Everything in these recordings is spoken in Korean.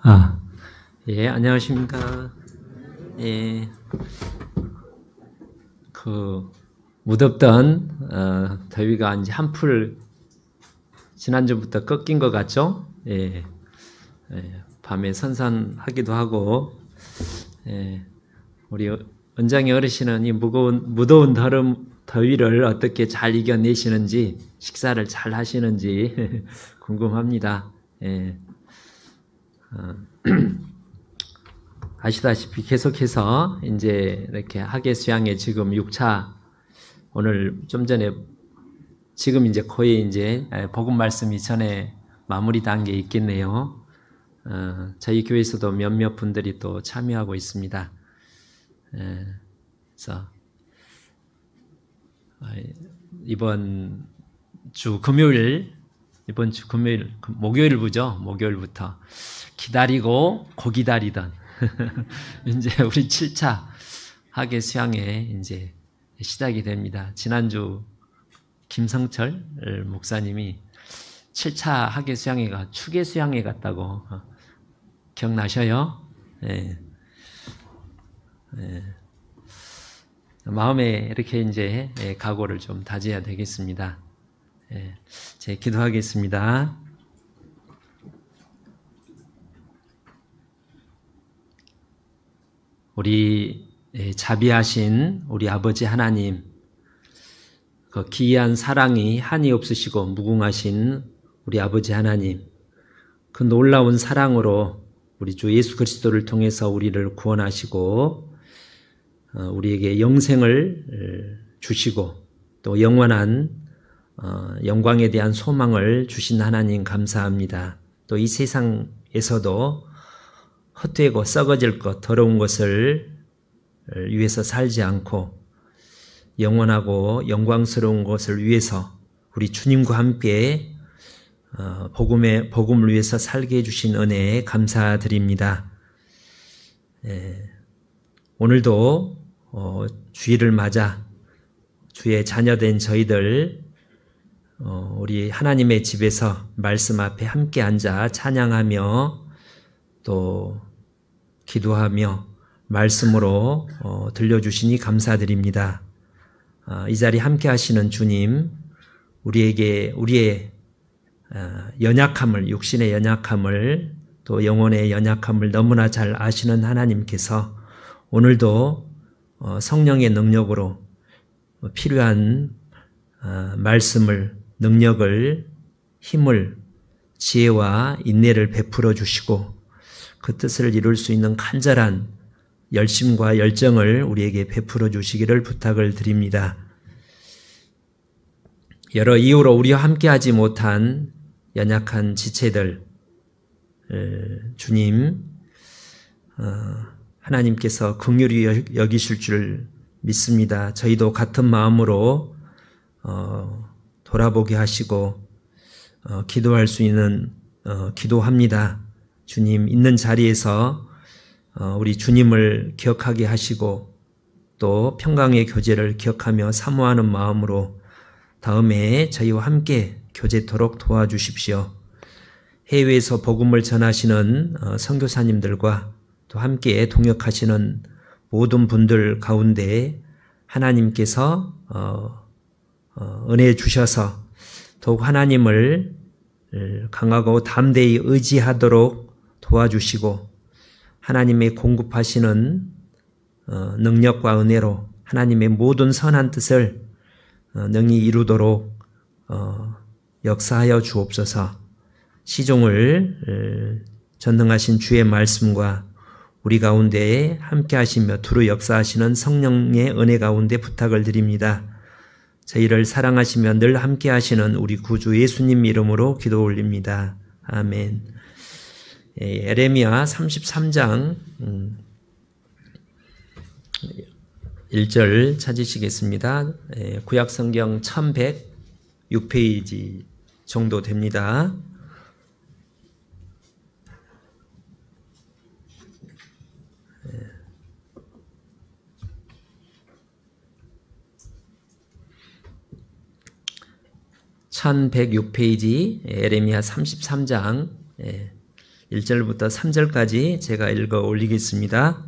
아, 예, 안녕하십니까. 예, 무덥던 더위가 이제 한풀 지난주부터 꺾인 것 같죠? 예, 밤에 선선하기도 하고, 예, 우리 원장의 어르신은 이 무더운 더위를 어떻게 잘 이겨내시는지, 식사를 잘 하시는지 궁금합니다. 예, 아시다시피 계속해서 이제 이렇게 학예 수양의 지금 6차 오늘 좀 전에 지금 이제 거의 이제 복음 말씀이 전에 마무리 단계에 있겠네요. 저희 교회에서도 몇몇 분들이 또 참여하고 있습니다. 그래서 이번 주 금요일 목요일부터 기다리고 고기다리던 이제 우리 7차 학예 수양회 이제 시작이 됩니다. 지난주 김성철 목사님이 7차 학예 수양회가 추계 수양회 같다고 기억나셔요? 네. 네. 마음에 이렇게 이제 각오를 좀 다져야 되겠습니다. 제 기도하겠습니다. 우리 자비하신 우리 아버지 하나님, 그 기이한 사랑이 한이 없으시고 무궁하신 우리 아버지 하나님, 그 놀라운 사랑으로 우리 주 예수 그리스도를 통해서 우리를 구원하시고 우리에게 영생을 주시고 또 영원한 영광에 대한 소망을 주신 하나님 감사합니다. 또 이 세상에서도 헛되고 썩어질 것, 더러운 것을 위해서 살지 않고 영원하고 영광스러운 것을 위해서 우리 주님과 함께 복음을 위해서 살게 해주신 은혜에 감사드립니다. 오늘도 주일을 맞아 주의 자녀된 저희들 우리 하나님의 집에서 말씀 앞에 함께 앉아 찬양하며 또 기도하며 말씀으로 들려주시니 감사드립니다. 이 자리 함께 하시는 주님, 우리에게 우리의 연약함을, 육신의 연약함을 또 영혼의 연약함을 너무나 잘 아시는 하나님께서 오늘도 성령의 능력으로 필요한 말씀을, 능력을, 힘을, 지혜와 인내를 베풀어 주시고 그 뜻을 이룰 수 있는 간절한 열심과 열정을 우리에게 베풀어 주시기를 부탁을 드립니다. 여러 이유로 우리와 함께하지 못한 연약한 지체들, 주님, 하나님께서 긍휼히 여기실 줄 믿습니다. 저희도 같은 마음으로 돌아보게 하시고 기도할 수 있는 기도합니다. 주님, 있는 자리에서 우리 주님을 기억하게 하시고 또 평강의 교제를 기억하며 사모하는 마음으로 다음에 저희와 함께 교제토록 도와주십시오. 해외에서 복음을 전하시는 선교사님들과 또 함께 동역하시는 모든 분들 가운데 하나님께서 은혜 주셔서 더욱 하나님을 강하고 담대히 의지하도록 도와주시고 하나님의 공급하시는 능력과 은혜로 하나님의 모든 선한 뜻을 능히 이루도록 역사하여 주옵소서. 시종을 전능하신 주의 말씀과 우리 가운데 함께 하시며 두루 역사하시는 성령의 은혜 가운데 부탁을 드립니다. 저희를 사랑하시며 늘 함께 하시는 우리 구주 예수님 이름으로 기도 올립니다. 아멘. 에레미야 33장 1절 찾으시겠습니다. 구약성경 1106페이지 정도 됩니다. (1106페이지) 에레미야 33장 1절부터 3절까지 제가 읽어 올리겠습니다.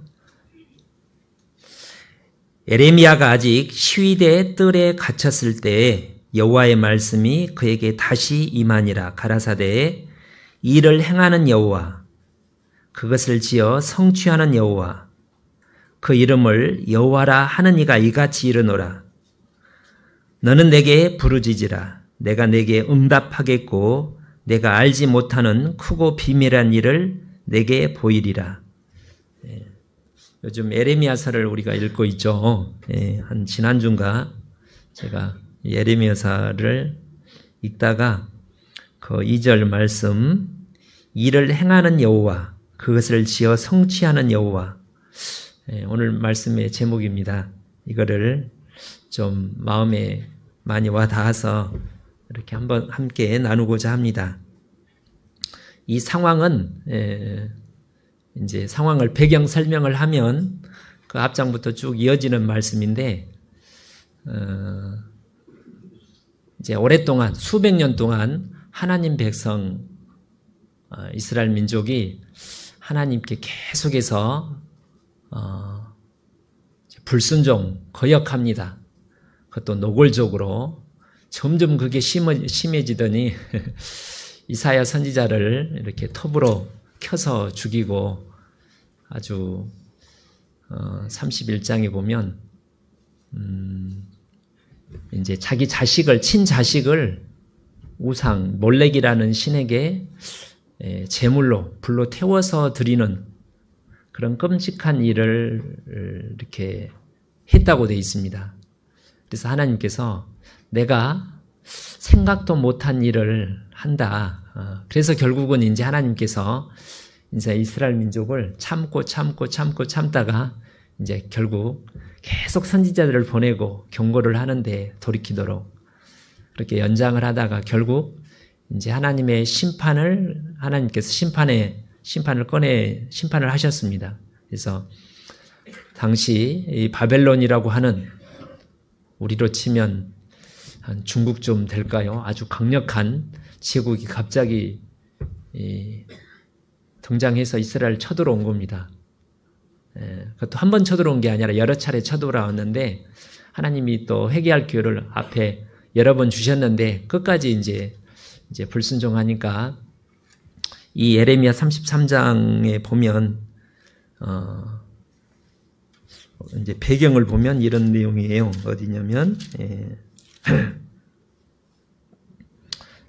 에레미야가 아직 시위대 뜰에 갇혔을 때에 여호와의 말씀이 그에게 다시 임하니라. 가라사대 이를 행하는 여호와, 그것을 지어 성취하는 여호와, 그 이름을 여호와라 하는 이가 이같이 이르노라. 너는 내게 부르짖으라. 내가 내게 응답하겠고 내가 알지 못하는 크고 비밀한 일을 내게 보이리라. 요즘 에레미야서를 우리가 읽고 있죠. 한 지난주인가 제가 에레미야서를 읽다가 그 2절 말씀, 이를 행하는 여호와, 그것을 지어 성취하는 여호와, 오늘 말씀의 제목입니다. 이거를 좀 마음에 많이 와 닿아서 이렇게 한번 함께 나누고자 합니다. 이 상황은 이제 상황을 배경 설명을 하면 그 앞장부터 쭉 이어지는 말씀인데, 이제 오랫동안 수백 년 동안 하나님 백성 이스라엘 민족이 하나님께 계속해서 불순종, 거역합니다. 그것도 노골적으로. 점점 그게 심해지더니 이사야 선지자를 이렇게 톱으로 켜서 죽이고, 아주 31장에 보면 이제 자기 자식을, 친자식을 우상 몰렉이라는 신에게 제물로 불로 태워서 드리는 그런 끔찍한 일을 이렇게 했다고 되어 있습니다. 그래서 하나님께서 내가 생각도 못한 일을 한다. 그래서 결국은 이제 하나님께서 이제 이스라엘 민족을 참다가 이제 결국 계속 선지자들을 보내고 경고를 하는데 돌이키도록 그렇게 연장을 하다가 결국 이제 하나님의 하나님께서 심판을 하셨습니다. 그래서 당시 이 바벨론이라고 하는, 우리로 치면 한 중국쯤 될까요? 아주 강력한 제국이 갑자기 등장해서 이스라엘을 쳐들어온 겁니다. 그것도 한 번 쳐들어온 게 아니라 여러 차례 쳐들어왔는데, 하나님이 또 회개할 기회를 앞에 여러 번 주셨는데 끝까지 이제 불순종하니까, 이 예레미야 33장에 보면 이제 배경을 보면 이런 내용이에요. 어디냐면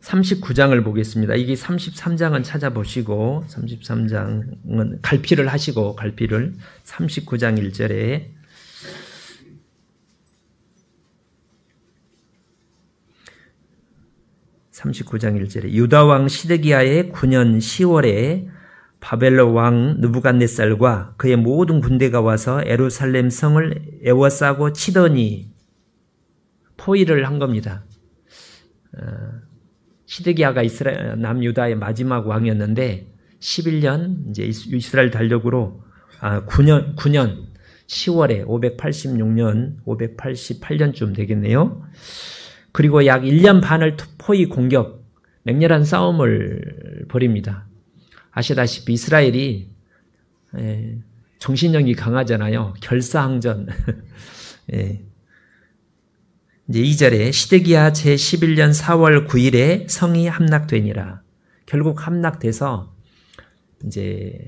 39장을 보겠습니다. 이게 33장은 찾아보시고, 33장은 갈피를 하시고, 39장 1절에 유다 왕 시드기야의 9년 10월에 바벨론 왕 느부갓네살과 그의 모든 군대가 와서 예루살렘 성을 에워싸고 치더니, 포위를 한 겁니다. 시드기야가 남유다의 마지막 왕이었는데 11년 이제 이스라엘 달력으로 9년 10월에 588년쯤 되겠네요. 그리고 약 1년 반을 포위 공격, 맹렬한 싸움을 벌입니다. 아시다시피 이스라엘이 정신력이 강하잖아요. 결사항전. 이제 2절에 시드기야 제11년 4월 9일에 성이 함락되니라. 결국 함락돼서 이제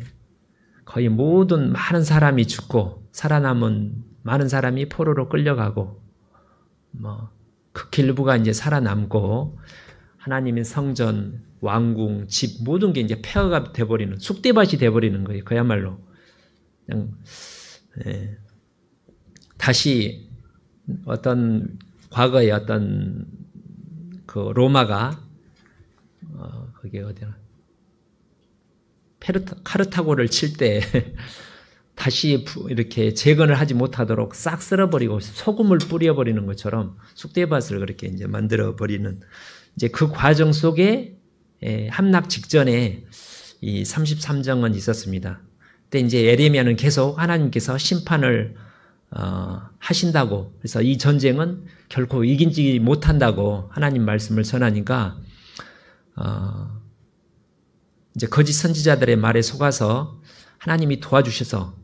거의 모든 많은 사람이 죽고, 살아남은 많은 사람이 포로로 끌려가고, 극일부가 이제 살아남고, 하나님의 성전, 왕궁, 집 모든 게 이제 폐허가 돼버리는, 쑥대밭이 돼버리는 거예요. 그야말로 그냥 다시 과거에 어떤 그 로마가 그게 어디야, 카르타고를 칠 때 다시 이렇게 재건을 하지 못하도록 싹 쓸어버리고 소금을 뿌려버리는 것처럼 쑥대밭을 그렇게 이제 만들어버리는, 이제 그 과정 속에 함락 직전에 이 33장은 있었습니다. 그때 이제 예레미야는 계속 하나님께서 심판을 하신다고, 그래서 이 전쟁은 결코 이기지 못한다고 하나님 말씀을 전하니까 이제 거짓 선지자들의 말에 속아서 하나님이 도와주셔서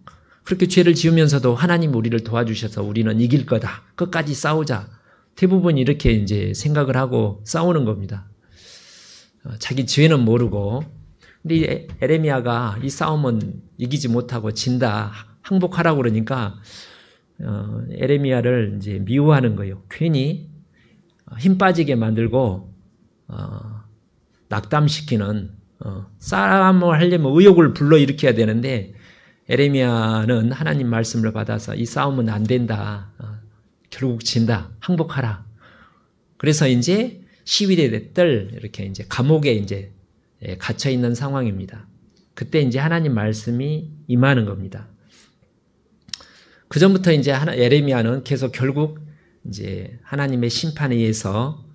그렇게 죄를 지으면서도 하나님 우리를 도와주셔서 우리는 이길 거다. 끝까지 싸우자. 대부분 이렇게 이제 생각을 하고 싸우는 겁니다. 자기 죄는 모르고. 근데 이 에레미야가 이 싸움은 이기지 못하고 진다. 항복하라고 그러니까 에레미야를 이제 미워하는 거예요. 괜히 힘 빠지게 만들고 낙담시키는 싸움을 하려면 의욕을 불러일으켜야 되는데 에레미야는 하나님 말씀을 받아서 이 싸움은 안 된다. 결국 진다. 항복하라. 그래서 이제 시위대 뜰 이렇게 이제 감옥에 이제 갇혀 있는 상황입니다. 그때 이제 하나님 말씀이 임하는 겁니다. 그 전부터 이제 에레미야는 계속 결국 이제 하나님의 심판에 의해서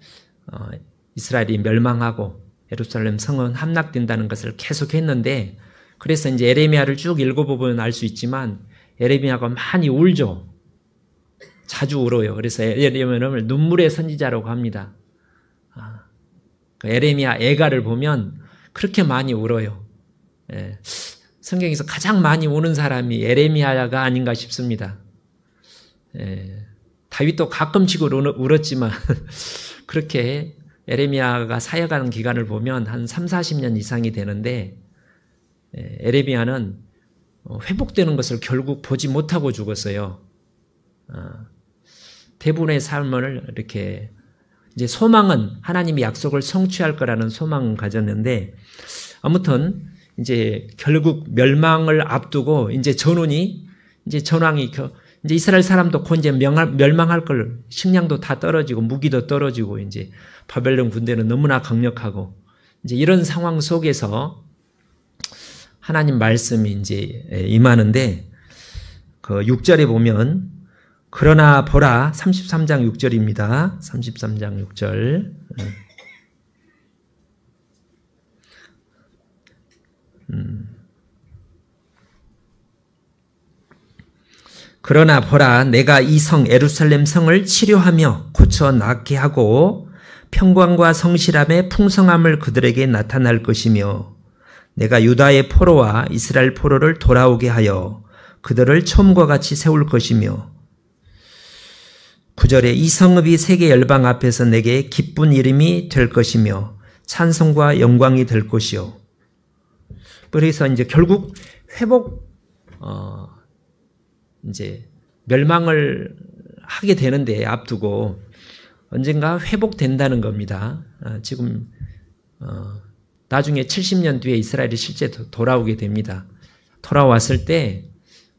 이스라엘이 멸망하고 예루살렘 성은 함락된다는 것을 계속 했는데 그래서 이제 에레미야를 쭉 읽어보면 알 수 있지만 에레미야가 많이 울죠. 자주 울어요. 그래서 에레미야를 눈물의 선지자라고 합니다. 에레미야 애가를 보면 그렇게 많이 울어요. 성경에서 가장 많이 우는 사람이 에레미야가 아닌가 싶습니다. 다윗도 가끔씩 울었지만 그렇게 에레미야가 사역하는 기간을 보면 한 3, 40년 이상이 되는데 에레미야는 회복되는 것을 결국 보지 못하고 죽었어요. 대부분의 삶을 이렇게 이제 소망은 하나님이 약속을 성취할 거라는 소망을 가졌는데 아무튼 이제 결국 멸망을 앞두고 이제 전운이 이제 전황이 이제 이스라엘 사람도 곧 이제 멸망할 걸 식량도 다 떨어지고 무기도 떨어지고 이제 바벨론 군대는 너무나 강력하고 이제 이런 상황 속에서 하나님 말씀이 이제 임하는데 그 6절에 보면 그러나 보라 33장 6절입니다. 33장 6절. 그러나 보라 내가 이 성 예루살렘 성을 치료하며 고쳐 낫게 하고 평강과 성실함의 풍성함을 그들에게 나타날 것이며 내가 유다의 포로와 이스라엘 포로를 돌아오게 하여 그들을 처음과 같이 세울 것이며 9절에 이 성읍이 세계 열방 앞에서 내게 기쁜 이름이 될 것이며 찬송과 영광이 될 것이요. 그래서 이제 결국 이제 멸망을 하게 되는데 앞두고 언젠가 회복된다는 겁니다. 지금 나중에 70년 뒤에 이스라엘이 실제 돌아오게 됩니다. 돌아왔을 때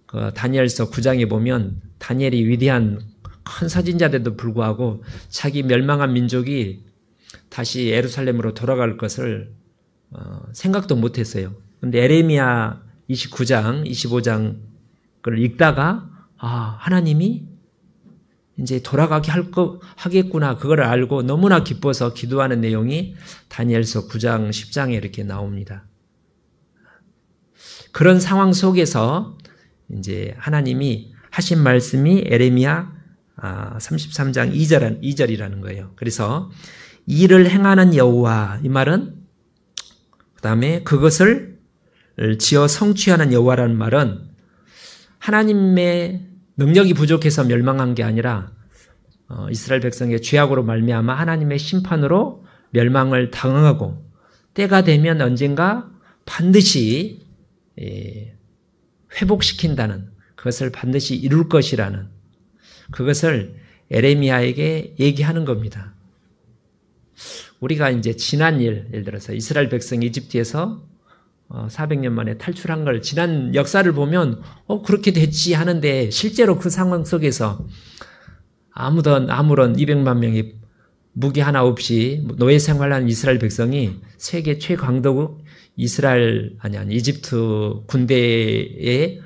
그 다니엘서 9장에 보면 다니엘이 위대한 큰 선지자인데도 불구하고 자기 멸망한 민족이 다시 예루살렘으로 돌아갈 것을 생각도 못했어요. 그런데 에레미야 29장, 25장을 읽다가 하나님이 이제 돌아가게 하겠구나 그걸 알고 너무나 기뻐서 기도하는 내용이 다니엘서 9장, 10장에 이렇게 나옵니다. 그런 상황 속에서 이제 하나님이 하신 말씀이 에레미야 33장 2절이라는 거예요. 그래서 이를 행하는 여호와 이 말은 그 다음에 그것을 지어 성취하는 여호와라는 말은 하나님의 능력이 부족해서 멸망한 게 아니라 이스라엘 백성의 죄악으로 말미암아 하나님의 심판으로 멸망을 당하고 때가 되면 언젠가 반드시 회복시킨다는 그것을 반드시 이룰 것이라는 그것을 에레미야에게 얘기하는 겁니다. 우리가 이제 지난 예를 들어서 이스라엘 백성이 이집트에서 400년 만에 탈출한 걸 지난 역사를 보면 그렇게 됐지 하는데 실제로 그 상황 속에서 아무런 200만 명이 무기 하나 없이 노예 생활하는 이스라엘 백성이 세계 최강대국 이집트 군대의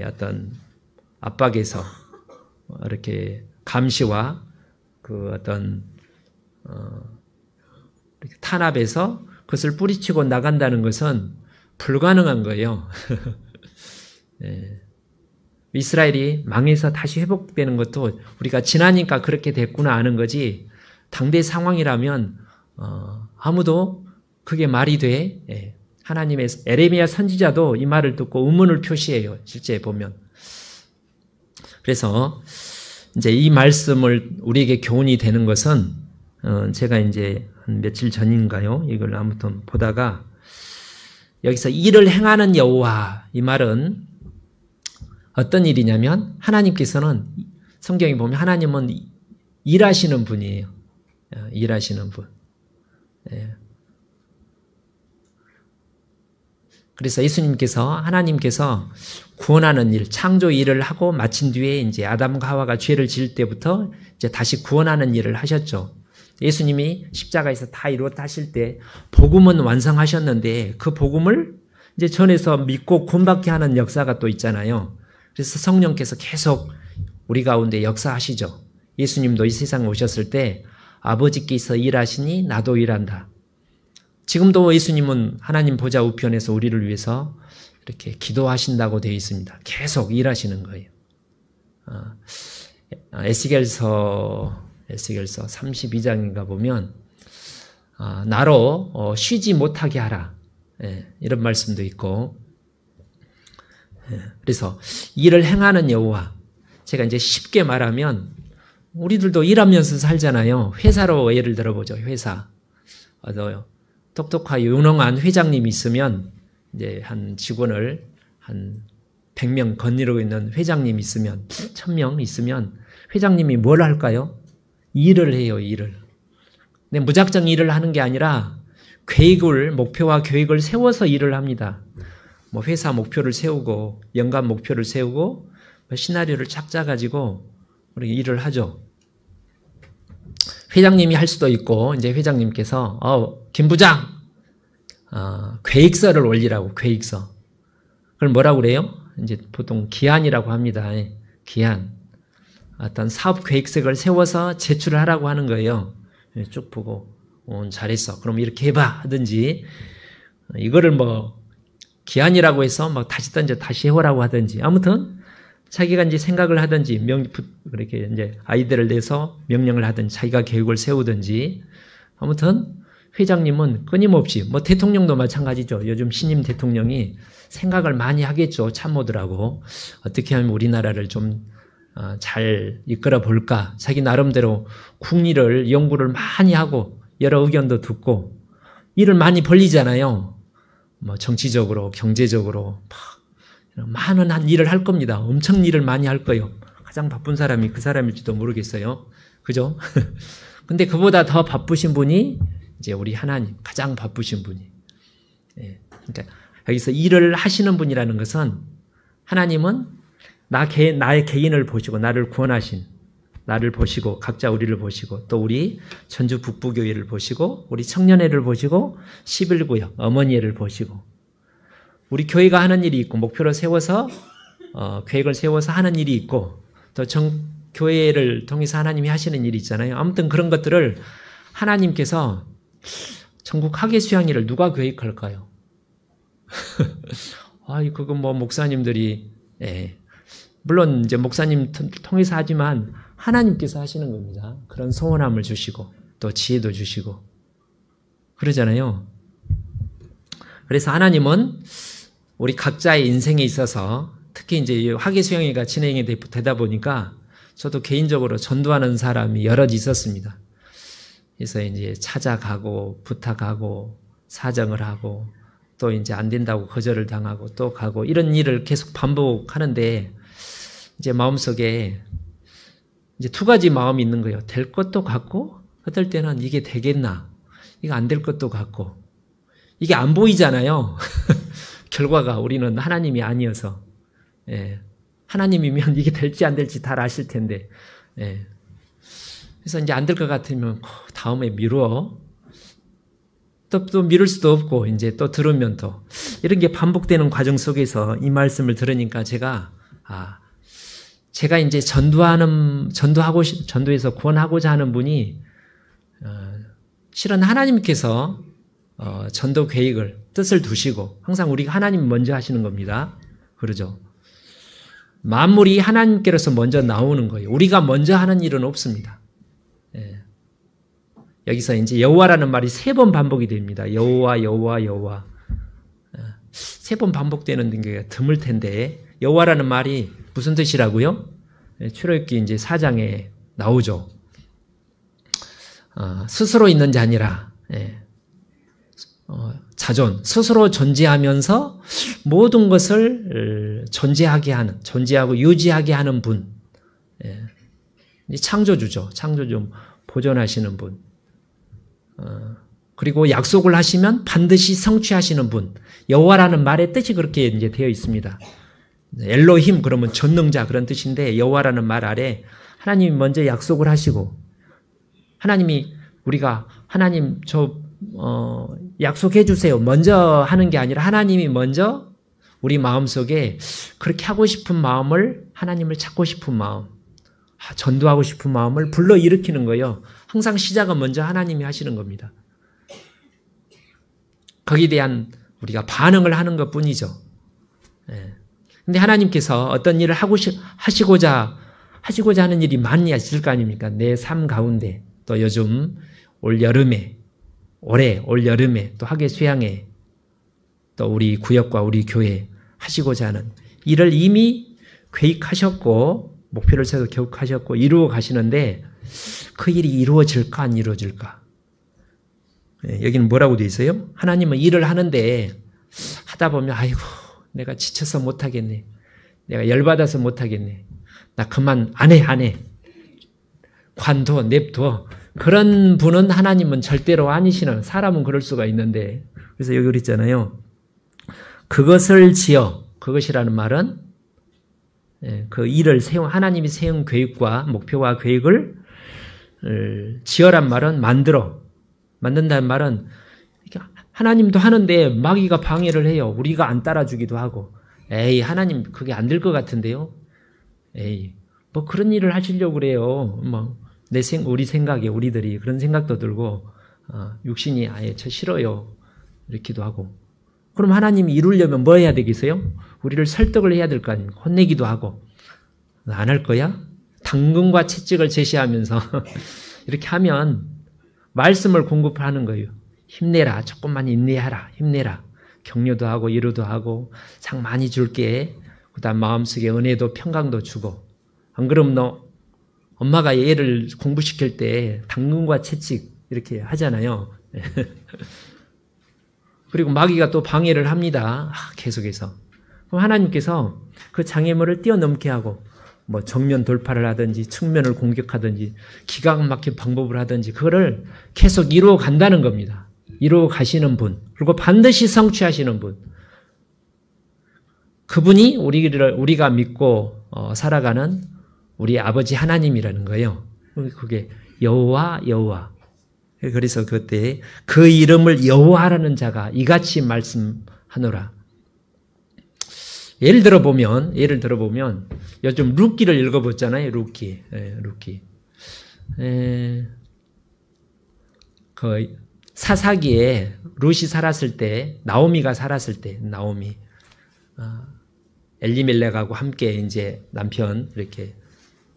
어떤 압박에서 이렇게 감시와 그 어떤 탄압에서 그것을 뿌리치고 나간다는 것은 불가능한 거예요. 이스라엘이 망해서 다시 회복되는 것도 우리가 지나니까 그렇게 됐구나 아는 거지 당대 상황이라면 아무도 그게 말이 돼? 예. 하나님의 에레미야 선지자도 이 말을 듣고 의문을 표시해요. 실제 보면. 그래서 이제 이 말씀을 우리에게 교훈이 되는 것은 제가 이제 한 며칠 전인가요? 이걸 아무튼 보다가 여기서 일을 행하는 여호와 이 말은 어떤 일이냐면 하나님께서는 성경에 보면 하나님은 일하시는 분이에요. 일하시는 분. 예. 그래서 예수님께서 하나님께서 구원하는 일, 창조 일을 하고 마친 뒤에 이제 아담과 하와가 죄를 지을 때부터 이제 다시 구원하는 일을 하셨죠. 예수님이 십자가에서 다 이루었다 하실 때 복음은 완성하셨는데 그 복음을 이제 전해서 믿고 구원받게 하는 역사가 또 있잖아요. 그래서 성령께서 계속 우리 가운데 역사하시죠. 예수님도 이 세상에 오셨을 때 아버지께서 일하시니 나도 일한다. 지금도 예수님은 하나님 보좌 우편에서 우리를 위해서 이렇게 기도하신다고 되어 있습니다. 계속 일하시는 거예요. 에스겔서 32장인가 보면 나로 쉬지 못하게 하라. 이런 말씀도 있고. 그래서 일을 행하는 여호와. 제가 이제 쉽게 말하면 우리들도 일하면서 살잖아요. 회사로 예를 들어보죠. 회사. 똑똑하고 유능한 회장님이 있으면 이제 한 직원을 한 100명 거느리고 있는 회장님이 있으면 1000명 있으면 회장님이 뭘 할까요? 일을 해요. 일을. 근데 무작정 일을 하는 게 아니라 목표와 계획을 세워서 일을 합니다. 뭐 회사 목표를 세우고 연간 목표를 세우고 시나리오를 쫙 짜가지고 우리 일을 하죠. 회장님이 할 수도 있고 이제 회장님께서 김 부장 계획서를 올리라고 계획서. 그걸 뭐라고 그래요? 이제 보통 기한이라고 합니다. 기한. 어떤 사업 계획서를 세워서 제출을 하라고 하는 거예요. 쭉 보고 잘했어. 그럼 이렇게 해봐 하든지 이거를 뭐 기한이라고 해서 막 다시 던져 다시 해오라고 하든지 아무튼 자기가 이제 생각을 하든지 그렇게 이제 아이디어를 내서 명령을 하든지 자기가 계획을 세우든지 아무튼 회장님은 끊임없이 뭐 대통령도 마찬가지죠. 요즘 신임 대통령이 생각을 많이 하겠죠. 참모들하고 어떻게 하면 우리나라를 좀 잘 이끌어 볼까. 자기 나름대로 국리를 연구를 많이 하고 여러 의견도 듣고 일을 많이 벌리잖아요. 뭐 정치적으로 경제적으로 많은 한 일을 할 겁니다. 엄청 일을 많이 할 거예요. 가장 바쁜 사람이 그 사람일지도 모르겠어요. 그죠? 근데 그보다 더 바쁘신 분이 이제 우리 하나님, 가장 바쁘신 분이. 그러니까 여기서 일을 하시는 분이라는 것은 하나님은 나의 개인을 보시고 나를 구원하신 나를 보시고 각자 우리를 보시고 또 우리 전주 북부교회를 보시고 우리 청년회를 보시고 11구역 어머니회를 보시고 우리 교회가 하는 일이 있고 목표를 세워서 계획을 세워서 하는 일이 있고 또 교회를 통해서 하나님이 하시는 일이 있잖아요. 아무튼 그런 것들을 하나님께서 전국 학예 수양회를 누가 계획할까요? 그건 뭐 목사님들이 물론 이제 목사님 통해서 하지만 하나님께서 하시는 겁니다. 그런 소원함을 주시고 또 지혜도 주시고 그러잖아요. 그래서 하나님은 우리 각자의 인생에 있어서 특히 이제 학예 수양회가 진행이 되다 보니까 저도 개인적으로 전도하는 사람이 여럿 있었습니다. 그래서 이제 찾아가고 부탁하고 사정을 하고 또 이제 안 된다고 거절을 당하고 또 가고 이런 일을 계속 반복하는데 이제 마음속에 이제 두 가지 마음이 있는 거예요. 될 것도 같고 어떨 때는 이게 되겠나? 이거 안 될 것도 같고 이게 안 보이잖아요. 결과가 우리는 하나님이 아니어서 하나님이면 이게 될지 안 될지 다 아실 텐데 그래서 이제 안 될 것 같으면 다음에 미뤄 또 미룰 수도 없고 이제 또 들으면 또 이런 게 반복되는 과정 속에서 이 말씀을 들으니까 제가 이제 전도해서 구원하고자 하는 분이 실은 하나님께서 전도 계획을 뜻을 두시고 항상 우리가 하나님 먼저 하시는 겁니다. 그러죠. 만물이 하나님께로서 먼저 나오는 거예요. 우리가 먼저 하는 일은 없습니다. 여기서 이제 여호와라는 말이 3번 반복이 됩니다. 여호와, 여호와, 여호와. 3번 반복되는 게 드물 텐데, 여호와라는 말이 무슨 뜻이라고요? 출애굽기 이제 4장에 나오죠. 스스로 있는 자니라. 자존, 스스로 존재하면서 모든 것을 존재하고 유지하게 하는 분. 창조주죠. 창조주 보존하시는 분. 그리고 약속을 하시면 반드시 성취하시는 분. 여호와라는 말의 뜻이 그렇게 이제 되어 있습니다. 엘로힘 그러면 전능자 그런 뜻인데, 여호와라는 말 아래 하나님이 먼저 약속을 하시고, 하나님이 우리가 하나님 약속해 주세요 먼저 하는 게 아니라, 하나님이 먼저 우리 마음속에 그렇게 하고 싶은 마음을, 하나님을 찾고 싶은 마음, 전도하고 싶은 마음을 불러일으키는 거예요. 항상 시작은 먼저 하나님이 하시는 겁니다. 거기에 대한 우리가 반응을 하는 것 뿐이죠. 근데 하나님께서 어떤 일을 하시고자 하는 일이 많이 있을 거 아닙니까? 내 삶 가운데, 또 요즘 올 여름에 또 학예 수양회, 또 우리 구역과 우리 교회 하시고자 하는 일을 이미 계획하셨고, 목표를 세워 계획하셨고 이루어 가시는데, 그 일이 이루어질까 안 이루어질까? 여기는 뭐라고 되어 있어요? 하나님은 일을 하는데 하다 보면 아이고 내가 지쳐서 못하겠네, 내가 열받아서 못하겠네, 나 그만 안 해, 관둬 냅둬, 그런 분은 하나님은 절대로 아니시는, 사람은 그럴 수가 있는데, 그래서 여기 그랬잖아요. 그것을 지어, 그것이라는 말은 그 일을 하나님이 세운 계획과 목표와 계획을 지어란 말은 만든다는 말은 하나님도 하는데 마귀가 방해를 해요. 우리가 안 따라주기도 하고, 에이 하나님 그게 안 될 것 같은데요, 에이 뭐 그런 일을 하시려고 그래요, 뭐 우리 생각에 우리들이 그런 생각도 들고, 육신이 아예 저 싫어요 이렇게도 하고. 그럼 하나님이 이루려면 뭐 해야 되겠어요? 우리를 설득을 해야 될 거 아닙니까? 혼내기도 하고. 안 할 거야? 당근과 채찍을 제시하면서 이렇게 하면 말씀을 공급하는 거예요. 힘내라, 조금만 인내하라, 힘내라, 격려도 하고 위로도 하고 상 많이 줄게, 그 다음 마음속에 은혜도 평강도 주고. 안 그러면 너 엄마가 얘를 공부시킬 때 당근과 채찍 이렇게 하잖아요. 그리고 마귀가 또 방해를 합니다. 계속해서. 그럼 하나님께서 그 장애물을 뛰어넘게 하고, 뭐 정면 돌파를 하든지 측면을 공격하든지 기가 막힌 방법을 하든지 그거를 계속 이루어 간다는 겁니다. 이루어 가시는 분, 그리고 반드시 성취하시는 분, 그분이 우리가 믿고 살아가는 우리 아버지 하나님이라는 거예요. 그게 여호와. 그래서 그때 그 이름을 여호와라는 자가 이같이 말씀하노라. 예를 들어보면 요즘 룻기를 읽어봤잖아요. 룻기. 그 사사기에 룻이 살았을 때, 나오미가 살았을 때, 엘리멜렉하고 함께 이제 남편 이렇게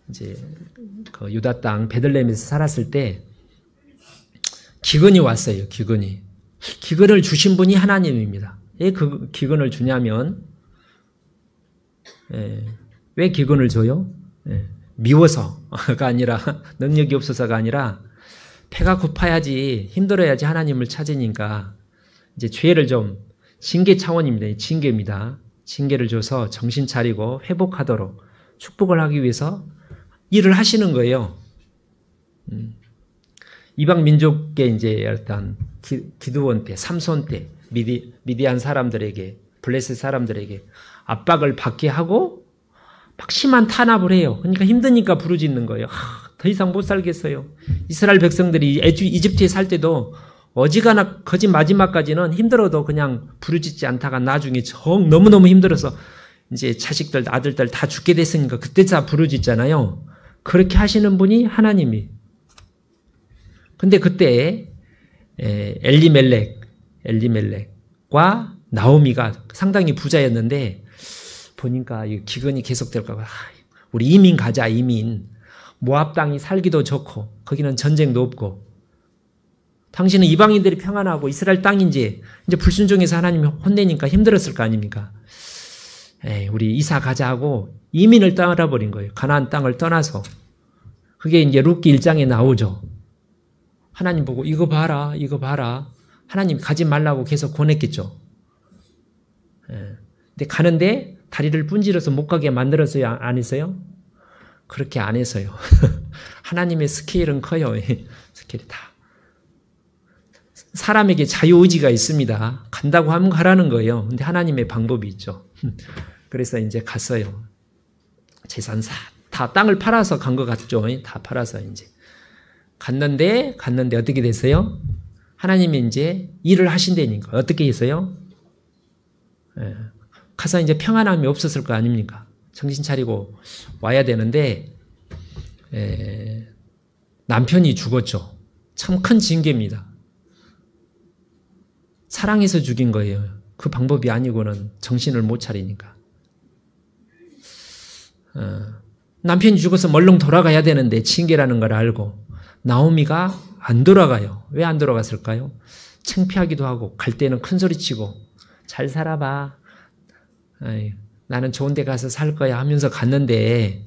이제 그 유다 땅 베들레헴에서 살았을 때 기근이 왔어요. 기근을 주신 분이 하나님입니다. 왜 그 기근을 주냐면, 왜 기근을 줘요? 미워서가 아니라, 능력이 없어서가 아니라, 배가 고파야지, 힘들어야지 하나님을 찾으니까 이제 죄를 좀, 징계 차원입니다. 징계입니다. 징계를 줘서 정신 차리고 회복하도록 축복을 하기 위해서 일을 하시는 거예요. 이방 민족의 이제 어떤 기드온 때, 삼손 때, 미디안 사람들에게, 블레셋 사람들에게 압박을 받게 하고 막 심한 탄압을 해요. 그러니까 힘드니까 부르짖는 거예요. 더 이상 못 살겠어요. 이스라엘 백성들이 이집트에 살 때도 어지간한 거짓 마지막까지는 힘들어도 그냥 부르짖지 않다가 나중에 너무너무 힘들어서 이제 자식들, 아들들 다 죽게 됐으니까 그때 다 부르짖잖아요. 그렇게 하시는 분이 하나님이. 근데 그때 엘리멜렉과 나오미가 상당히 부자였는데 보니까 기근이 계속될까 봐 우리 이민 가자, 이민. 모압 땅이 살기도 좋고 거기는 전쟁도 없고 당신은 이방인들이 평안하고 이스라엘 땅인지 이제 불순종해서 하나님이 혼내니까 힘들었을 거 아닙니까? 에이, 우리 이사 가자 하고 이민을 떠나버린 거예요. 가나안 땅을 떠나서. 그게 이제 룻기 1장에 나오죠. 하나님 보고 이거 봐라, 이거 봐라. 하나님 가지 말라고 계속 권했겠죠. 근데 가는데 다리를 분질러서 못 가게 만들었어요? 안 했어요? 그렇게 안 했어요. 하나님의 스케일은 커요. 스케일이 다. 사람에게 자유의지가 있습니다. 간다고 하면 가라는 거예요. 근데 하나님의 방법이 있죠. 그래서 이제 갔어요. 재산 다 땅을 팔아서 간 것 같죠. 다 팔아서 이제. 갔는데 어떻게 됐어요? 하나님이 이제 일을 하신다니까. 어떻게 했어요? 가서 이제 평안함이 없었을 거 아닙니까? 정신 차리고 와야 되는데, 남편이 죽었죠. 참 큰 징계입니다. 사랑해서 죽인 거예요. 그 방법이 아니고는 정신을 못 차리니까. 남편이 죽어서 멀렁 돌아가야 되는데 징계라는 걸 알고 나오미가 안 돌아가요. 왜 안 돌아갔을까요? 창피하기도 하고 갈 때는 큰 소리치고 잘 살아봐. 아이, 나는 좋은 데 가서 살 거야 하면서 갔는데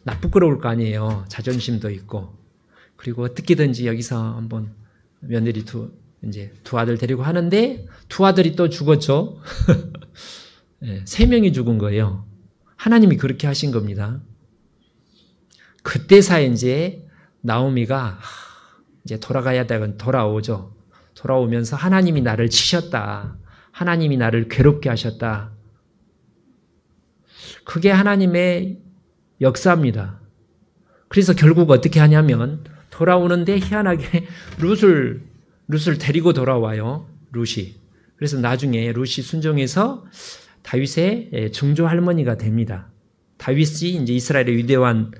나 부끄러울 거 아니에요. 자존심도 있고. 그리고 어떻게든지 여기서 한번 며느리 두 아들 데리고 하는데 두 아들이 또 죽었죠. 3명이 죽은 거예요. 하나님이 그렇게 하신 겁니다. 그때서 이제 나오미가 이제 돌아가야 되건 돌아오죠. 돌아오면서 하나님이 나를 치셨다. 하나님이 나를 괴롭게 하셨다. 그게 하나님의 역사입니다. 그래서 결국 어떻게 하냐면 돌아오는데 희한하게 룻을 데리고 돌아와요. 룻이. 그래서 나중에 룻이 순종해서 다윗의 증조 할머니가 됩니다. 다윗이 이제 이스라엘의 위대한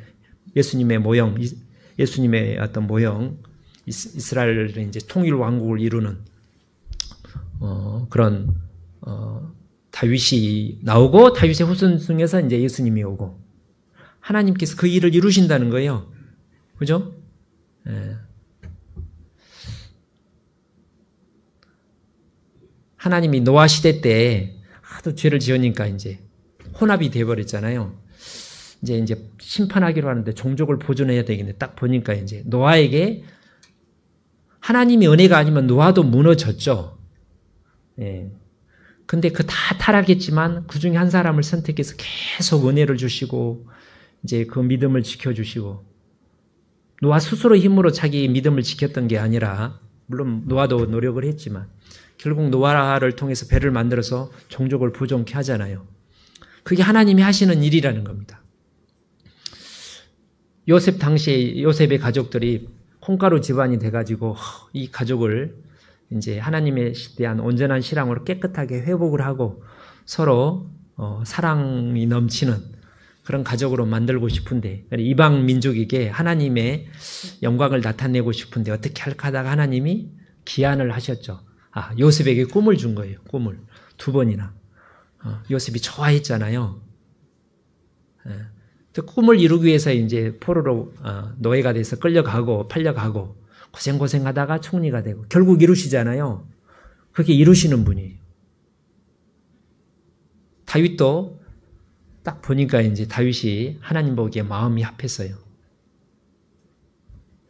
예수님의 모형, 예수님의 어떤 모형, 이스라엘의 이제 통일 왕국을 이루는 그런 다윗이 나오고 다윗의 후손 중에서 이제 예수님이 오고 하나님께서 그 일을 이루신다는 거예요. 그죠? 하나님이 노아 시대 때 하도 죄를 지으니까 이제 혼합이 돼버렸잖아요. 이제 심판하기로 하는데 종족을 보존해야 되겠네. 딱 보니까 이제 노아에게 하나님이 은혜가 아니면 노아도 무너졌죠. 근데 그 다 타락했지만 그 중에 한 사람을 선택해서 계속 은혜를 주시고 이제 그 믿음을 지켜주시고 노아 스스로 힘으로 자기 믿음을 지켰던 게 아니라 물론 노아도 노력을 했지만 결국 노아를 통해서 배를 만들어서 종족을 보존케 하잖아요. 그게 하나님이 하시는 일이라는 겁니다. 요셉 당시에 요셉의 가족들이 콩가루 집안이 돼가지고 이 가족을 이제 하나님에 대한 온전한 신앙으로 깨끗하게 회복을 하고 서로 사랑이 넘치는 그런 가족으로 만들고 싶은데 이방 민족에게 하나님의 영광을 나타내고 싶은데 어떻게 할까 하다가 하나님이 기한을 하셨죠. 요셉에게 꿈을 준 거예요. 꿈을 2번이나. 요셉이 좋아했잖아요. 꿈을 이루기 위해서 이제 포로로 노예가 돼서 끌려가고 팔려가고 고생하다가 총리가 되고 결국 이루시잖아요. 그렇게 이루시는 분이에요. 다윗도 딱 보니까 이제 다윗이 하나님 보기에 마음이 합했어요.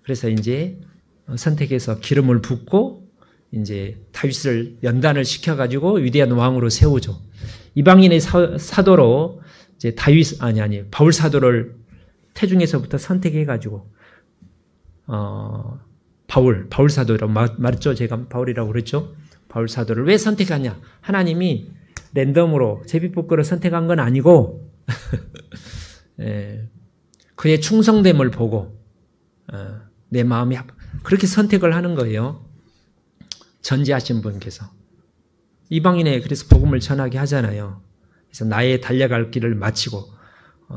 그래서 이제 선택해서 기름을 붓고 이제 다윗을 연단을 시켜가지고 위대한 왕으로 세우죠. 이방인의 사도로 이제 바울 사도를 태중에서부터 선택해가지고 바울 사도라고 말했죠. 제가 바울이라고 그랬죠. 바울 사도를 왜 선택하냐? 하나님이 랜덤으로 제비뽑기로 선택한 건 아니고 그의 충성됨을 보고 내 마음이 그렇게 선택을 하는 거예요. 전지하신 분께서. 이방인에 그래서 복음을 전하게 하잖아요. 그래서 나의 달려갈 길을 마치고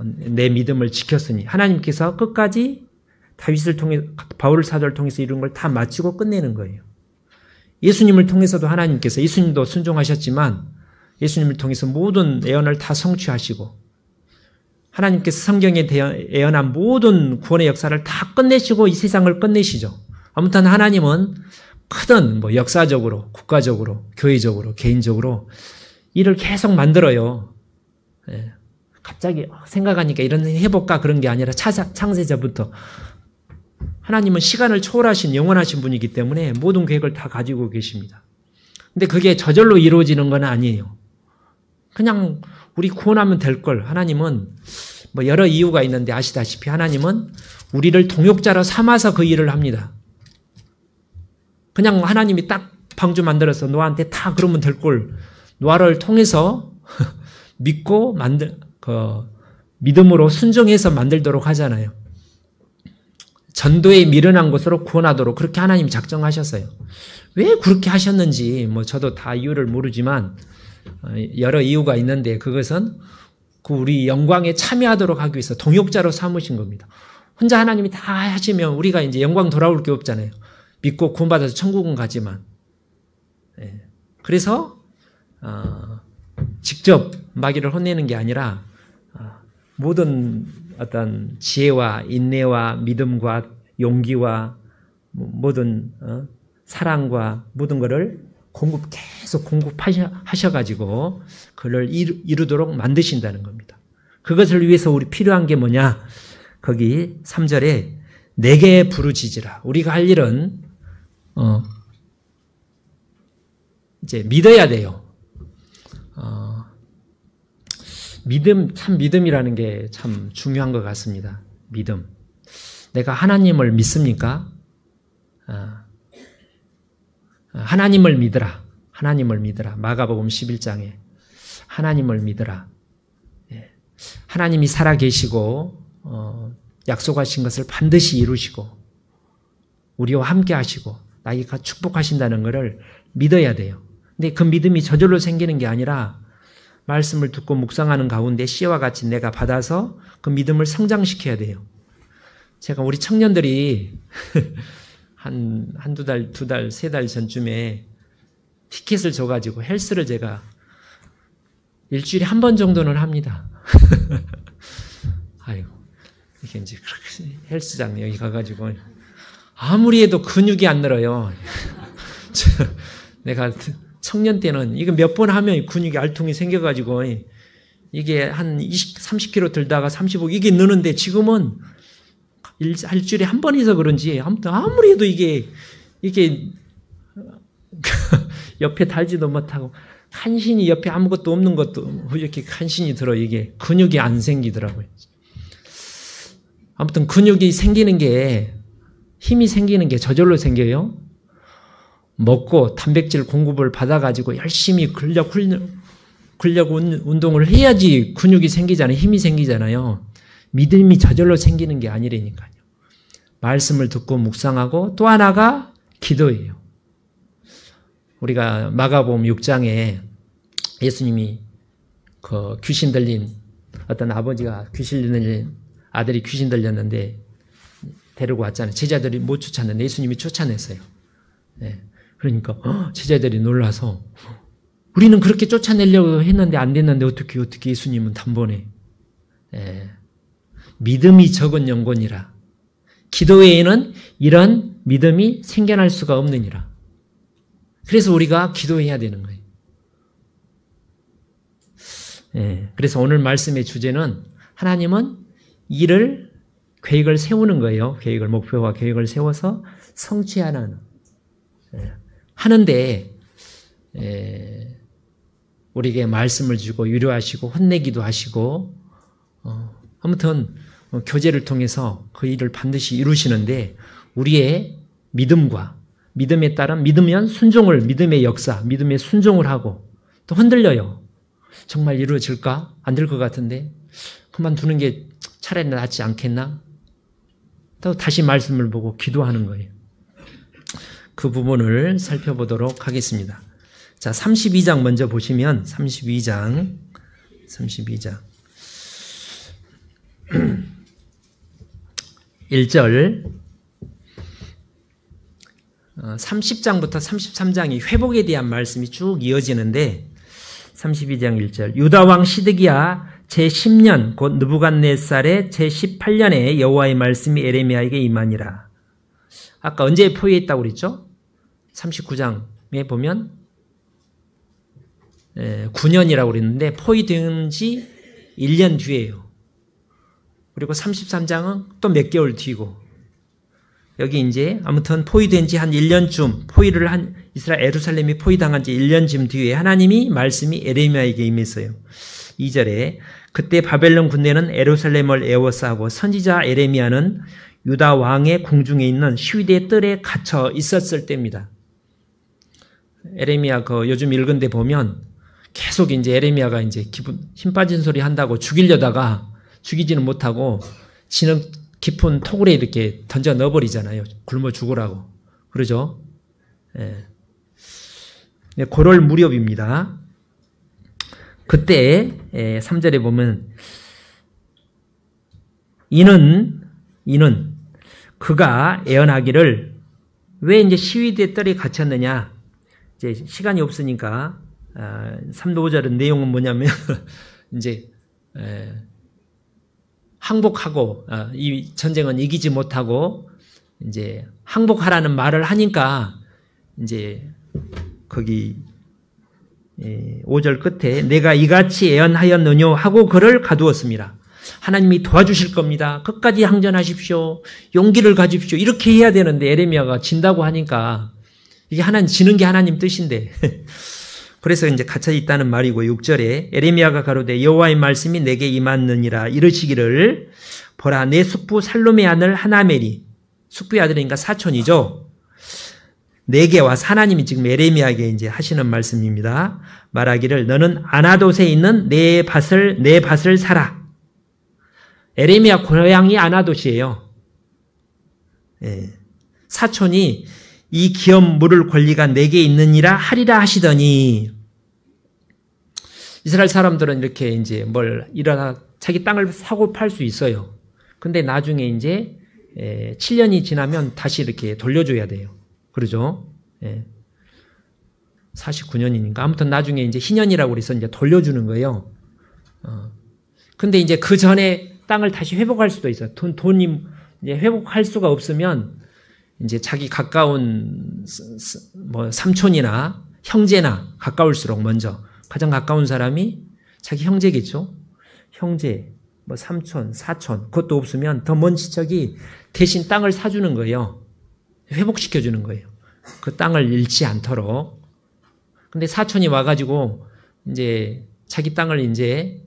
내 믿음을 지켰으니 하나님께서 끝까지 다윗을 통해 바울 사도를 통해서 이룬 걸 다 마치고 끝내는 거예요. 예수님을 통해서도 하나님께서 예수님도 순종하셨지만 예수님을 통해서 모든 예언을 다 성취하시고 하나님께서 성경에 예언한 모든 구원의 역사를 다 끝내시고 이 세상을 끝내시죠. 아무튼 하나님은 크든 뭐 역사적으로, 국가적으로, 교회적으로, 개인적으로 일을 계속 만들어요. 예. 갑자기 생각하니까 이런 해볼까 그런 게 아니라 창세자부터 하나님은 시간을 초월하신 영원하신 분이기 때문에 모든 계획을 다 가지고 계십니다. 근데 그게 저절로 이루어지는 건 아니에요. 그냥 우리 구원하면 될 걸. 하나님은 뭐 여러 이유가 있는데 아시다시피 하나님은 우리를 동역자로 삼아서 그 일을 합니다. 그냥 하나님이 딱 방주 만들어서 노아한테 다 그러면 될 걸. 노아를 통해서 믿고 믿음으로 순종해서 만들도록 하잖아요. 전도에 미련한 곳으로 구원하도록 그렇게 하나님 작정하셨어요. 왜 그렇게 하셨는지 뭐 저도 다 이유를 모르지만 여러 이유가 있는데 그것은 우리 영광에 참여하도록 하기 위해서 동역자로 삼으신 겁니다. 혼자 하나님이 다 하시면 우리가 이제 영광 돌아올 게 없잖아요. 믿고 구원받아서 천국은 가지만. 그래서 직접 마귀를 혼내는 게 아니라 모든 어떤 지혜와 인내와 믿음과 용기와 모든 사랑과 모든 것을 계속 공급하셔가지고 그를 이루도록 만드신다는 겁니다. 그것을 위해서 우리 필요한 게 뭐냐? 거기 3절에 내게 부르짖으라. 우리가 할 일은 이제 믿어야 돼요. 믿음이라는 게 참 중요한 것 같습니다. 믿음. 내가 하나님을 믿습니까? 하나님을 믿으라. 하나님을 믿으라. 마가복음 11장에 하나님을 믿으라. 하나님이 살아계시고 약속하신 것을 반드시 이루시고 우리와 함께 하시고 나에게 축복하신다는 것을 믿어야 돼요. 근데 그 믿음이 저절로 생기는 게 아니라 말씀을 듣고 묵상하는 가운데 씨와 같이 내가 받아서 그 믿음을 성장시켜야 돼요. 제가 우리 청년들이 한두 달, 2달, 3달 전쯤에 티켓을 줘가지고 헬스를 제가 일주일에 한 번 정도는 합니다. 아이고, 이게 이제 그렇게 헬스장 여기 가가지고 아무리 해도 근육이 안 늘어요. 내가 청년 때는 이거 몇 번 하면 근육이 알통이 생겨가지고 이게 한 30kg 들다가 35 이게 느는데 지금은 일주일에 한 번이서 그런지 아무튼 아무리 해도 이게 옆에 달지도 못하고 간신히 옆에 아무것도 없는 것도 이렇게 간신히 들어 이게 근육이 안 생기더라고요. 아무튼 근육이 생기는 게 힘이 생기는 게 저절로 생겨요. 먹고 단백질 공급을 받아가지고 열심히 근력 운동을 해야지 근육이 생기잖아요. 힘이 생기잖아요. 믿음이 저절로 생기는 게 아니라니까요. 말씀을 듣고 묵상하고 또 하나가 기도예요. 우리가 마가복음 6장에 예수님이 그 귀신 들린 어떤 아버지가 귀신 들린 아들이 귀신 들렸는데 데리고 왔잖아요. 제자들이 못 쫓았는데 예수님이 쫓아냈어요. 네. 그러니까 제자들이 놀라서 우리는 그렇게 쫓아내려고 했는데 안 됐는데 어떻게 예수님은 단번에 믿음이 적은 영혼이라 기도 외에는 이런 믿음이 생겨날 수가 없느니라. 그래서 우리가 기도해야 되는 거예요. 그래서 오늘 말씀의 주제는 하나님은 계획을 세우는 거예요. 목표와 계획을 세워서 성취하는 하는데 우리에게 말씀을 주고 위로하시고 혼내기도 하시고 아무튼 교제를 통해서 그 일을 반드시 이루시는데 우리의 믿음에 따른 믿으면 순종을 믿음의 역사, 믿음의 순종을 하고 또 흔들려요. 정말 이루어질까? 안 될 것 같은데 그만두는 게 차라리 낫지 않겠나? 또 다시 말씀을 보고 기도하는 거예요. 그 부분을 살펴보도록 하겠습니다. 자, 32장 먼저 보시면 32장 1절 30장부터 33장이 회복에 대한 말씀이 쭉 이어지는데 32장 1절 유다왕 시드기야 제10년 곧 느부갓네살의 제18년에 여호와의 말씀이 에레미야에게 임하니라. 아까 언제 포위했다고 그랬죠? 39장에 보면 9년이라고 그랬는데 포위된 지 1년 뒤에요. 그리고 33장은 또 몇 개월 뒤고, 여기 이제 아무튼 포위된 지 한 1년쯤, 포위를 한 이스라엘 예루살렘이 포위당한 지 1년쯤 뒤에 하나님이 말씀이 에레미야에게 임했어요. 2절에 그때 바벨론 군대는 예루살렘을 에워싸고 선지자 에레미야는 유다 왕의 궁중에 있는 시위대 뜰에 갇혀 있었을 때입니다. 에레미야 요즘 읽은 데 보면 계속 이제 에레미야가 이제 힘 빠진 소리 한다고 죽이려다가 죽이지는 못하고 지는 깊은 토굴에 이렇게 던져 넣어버리잖아요. 굶어 죽으라고. 그러죠? 예. 그럴 무렵입니다. 그때 3절에 보면 이는 그가 예언하기를, 왜 이제 시위대 뜰에 갇혔느냐? 이제 시간이 없으니까 3도 5절은 내용은 뭐냐면 이제 항복하고 이 전쟁은 이기지 못하고 이제 항복하라는 말을 하니까 이제 거기 5절 끝에 내가 이같이 예언하였느뇨 하고 그를 가두었습니다. 하나님이 도와주실 겁니다. 끝까지 항전하십시오. 용기를 가집시오. 이렇게 해야 되는데 에레미야가 진다고 하니까, 이게 지는 게 하나님 뜻인데 그래서 이제 갇혀 있다는 말이고, 6절에 에레미야가 가로되 여호와의 말씀이 내게 임하느니라 이르시기를, 보라 내 숙부 살롬의 아들 하나멜이, 숙부의 아들이니까 사촌이죠. 내게 와서, 하나님이 지금 에레미야에게 이제 하시는 말씀입니다. 말하기를 너는 아나돗에 있는 내 밭을 사라. 에레미야 고향이 아나돗이에요. 예. 사촌이 이 기업 물을 권리가 내게 있느니라 하리라 하시더니, 이스라엘 사람들은 이렇게 이제 일어나 자기 땅을 사고 팔 수 있어요. 근데 나중에 이제 7년이 지나면 다시 이렇게 돌려줘야 돼요. 그러죠? 49년이니까. 아무튼 나중에 이제 희년이라고 그래서 이제 돌려주는 거예요. 근데 이제 그 전에 땅을 다시 회복할 수도 있어요. 돈이 이제 회복할 수가 없으면 이제 자기 가까운 삼촌이나 형제나, 가까울수록 먼저 가장 가까운 사람이 자기 형제겠죠. 형제, 삼촌, 사촌, 그것도 없으면 더 먼 친척이 대신 땅을 사주는 거예요. 회복시켜주는 거예요. 그 땅을 잃지 않도록. 근데 사촌이 와가지고 이제 자기 땅을 이제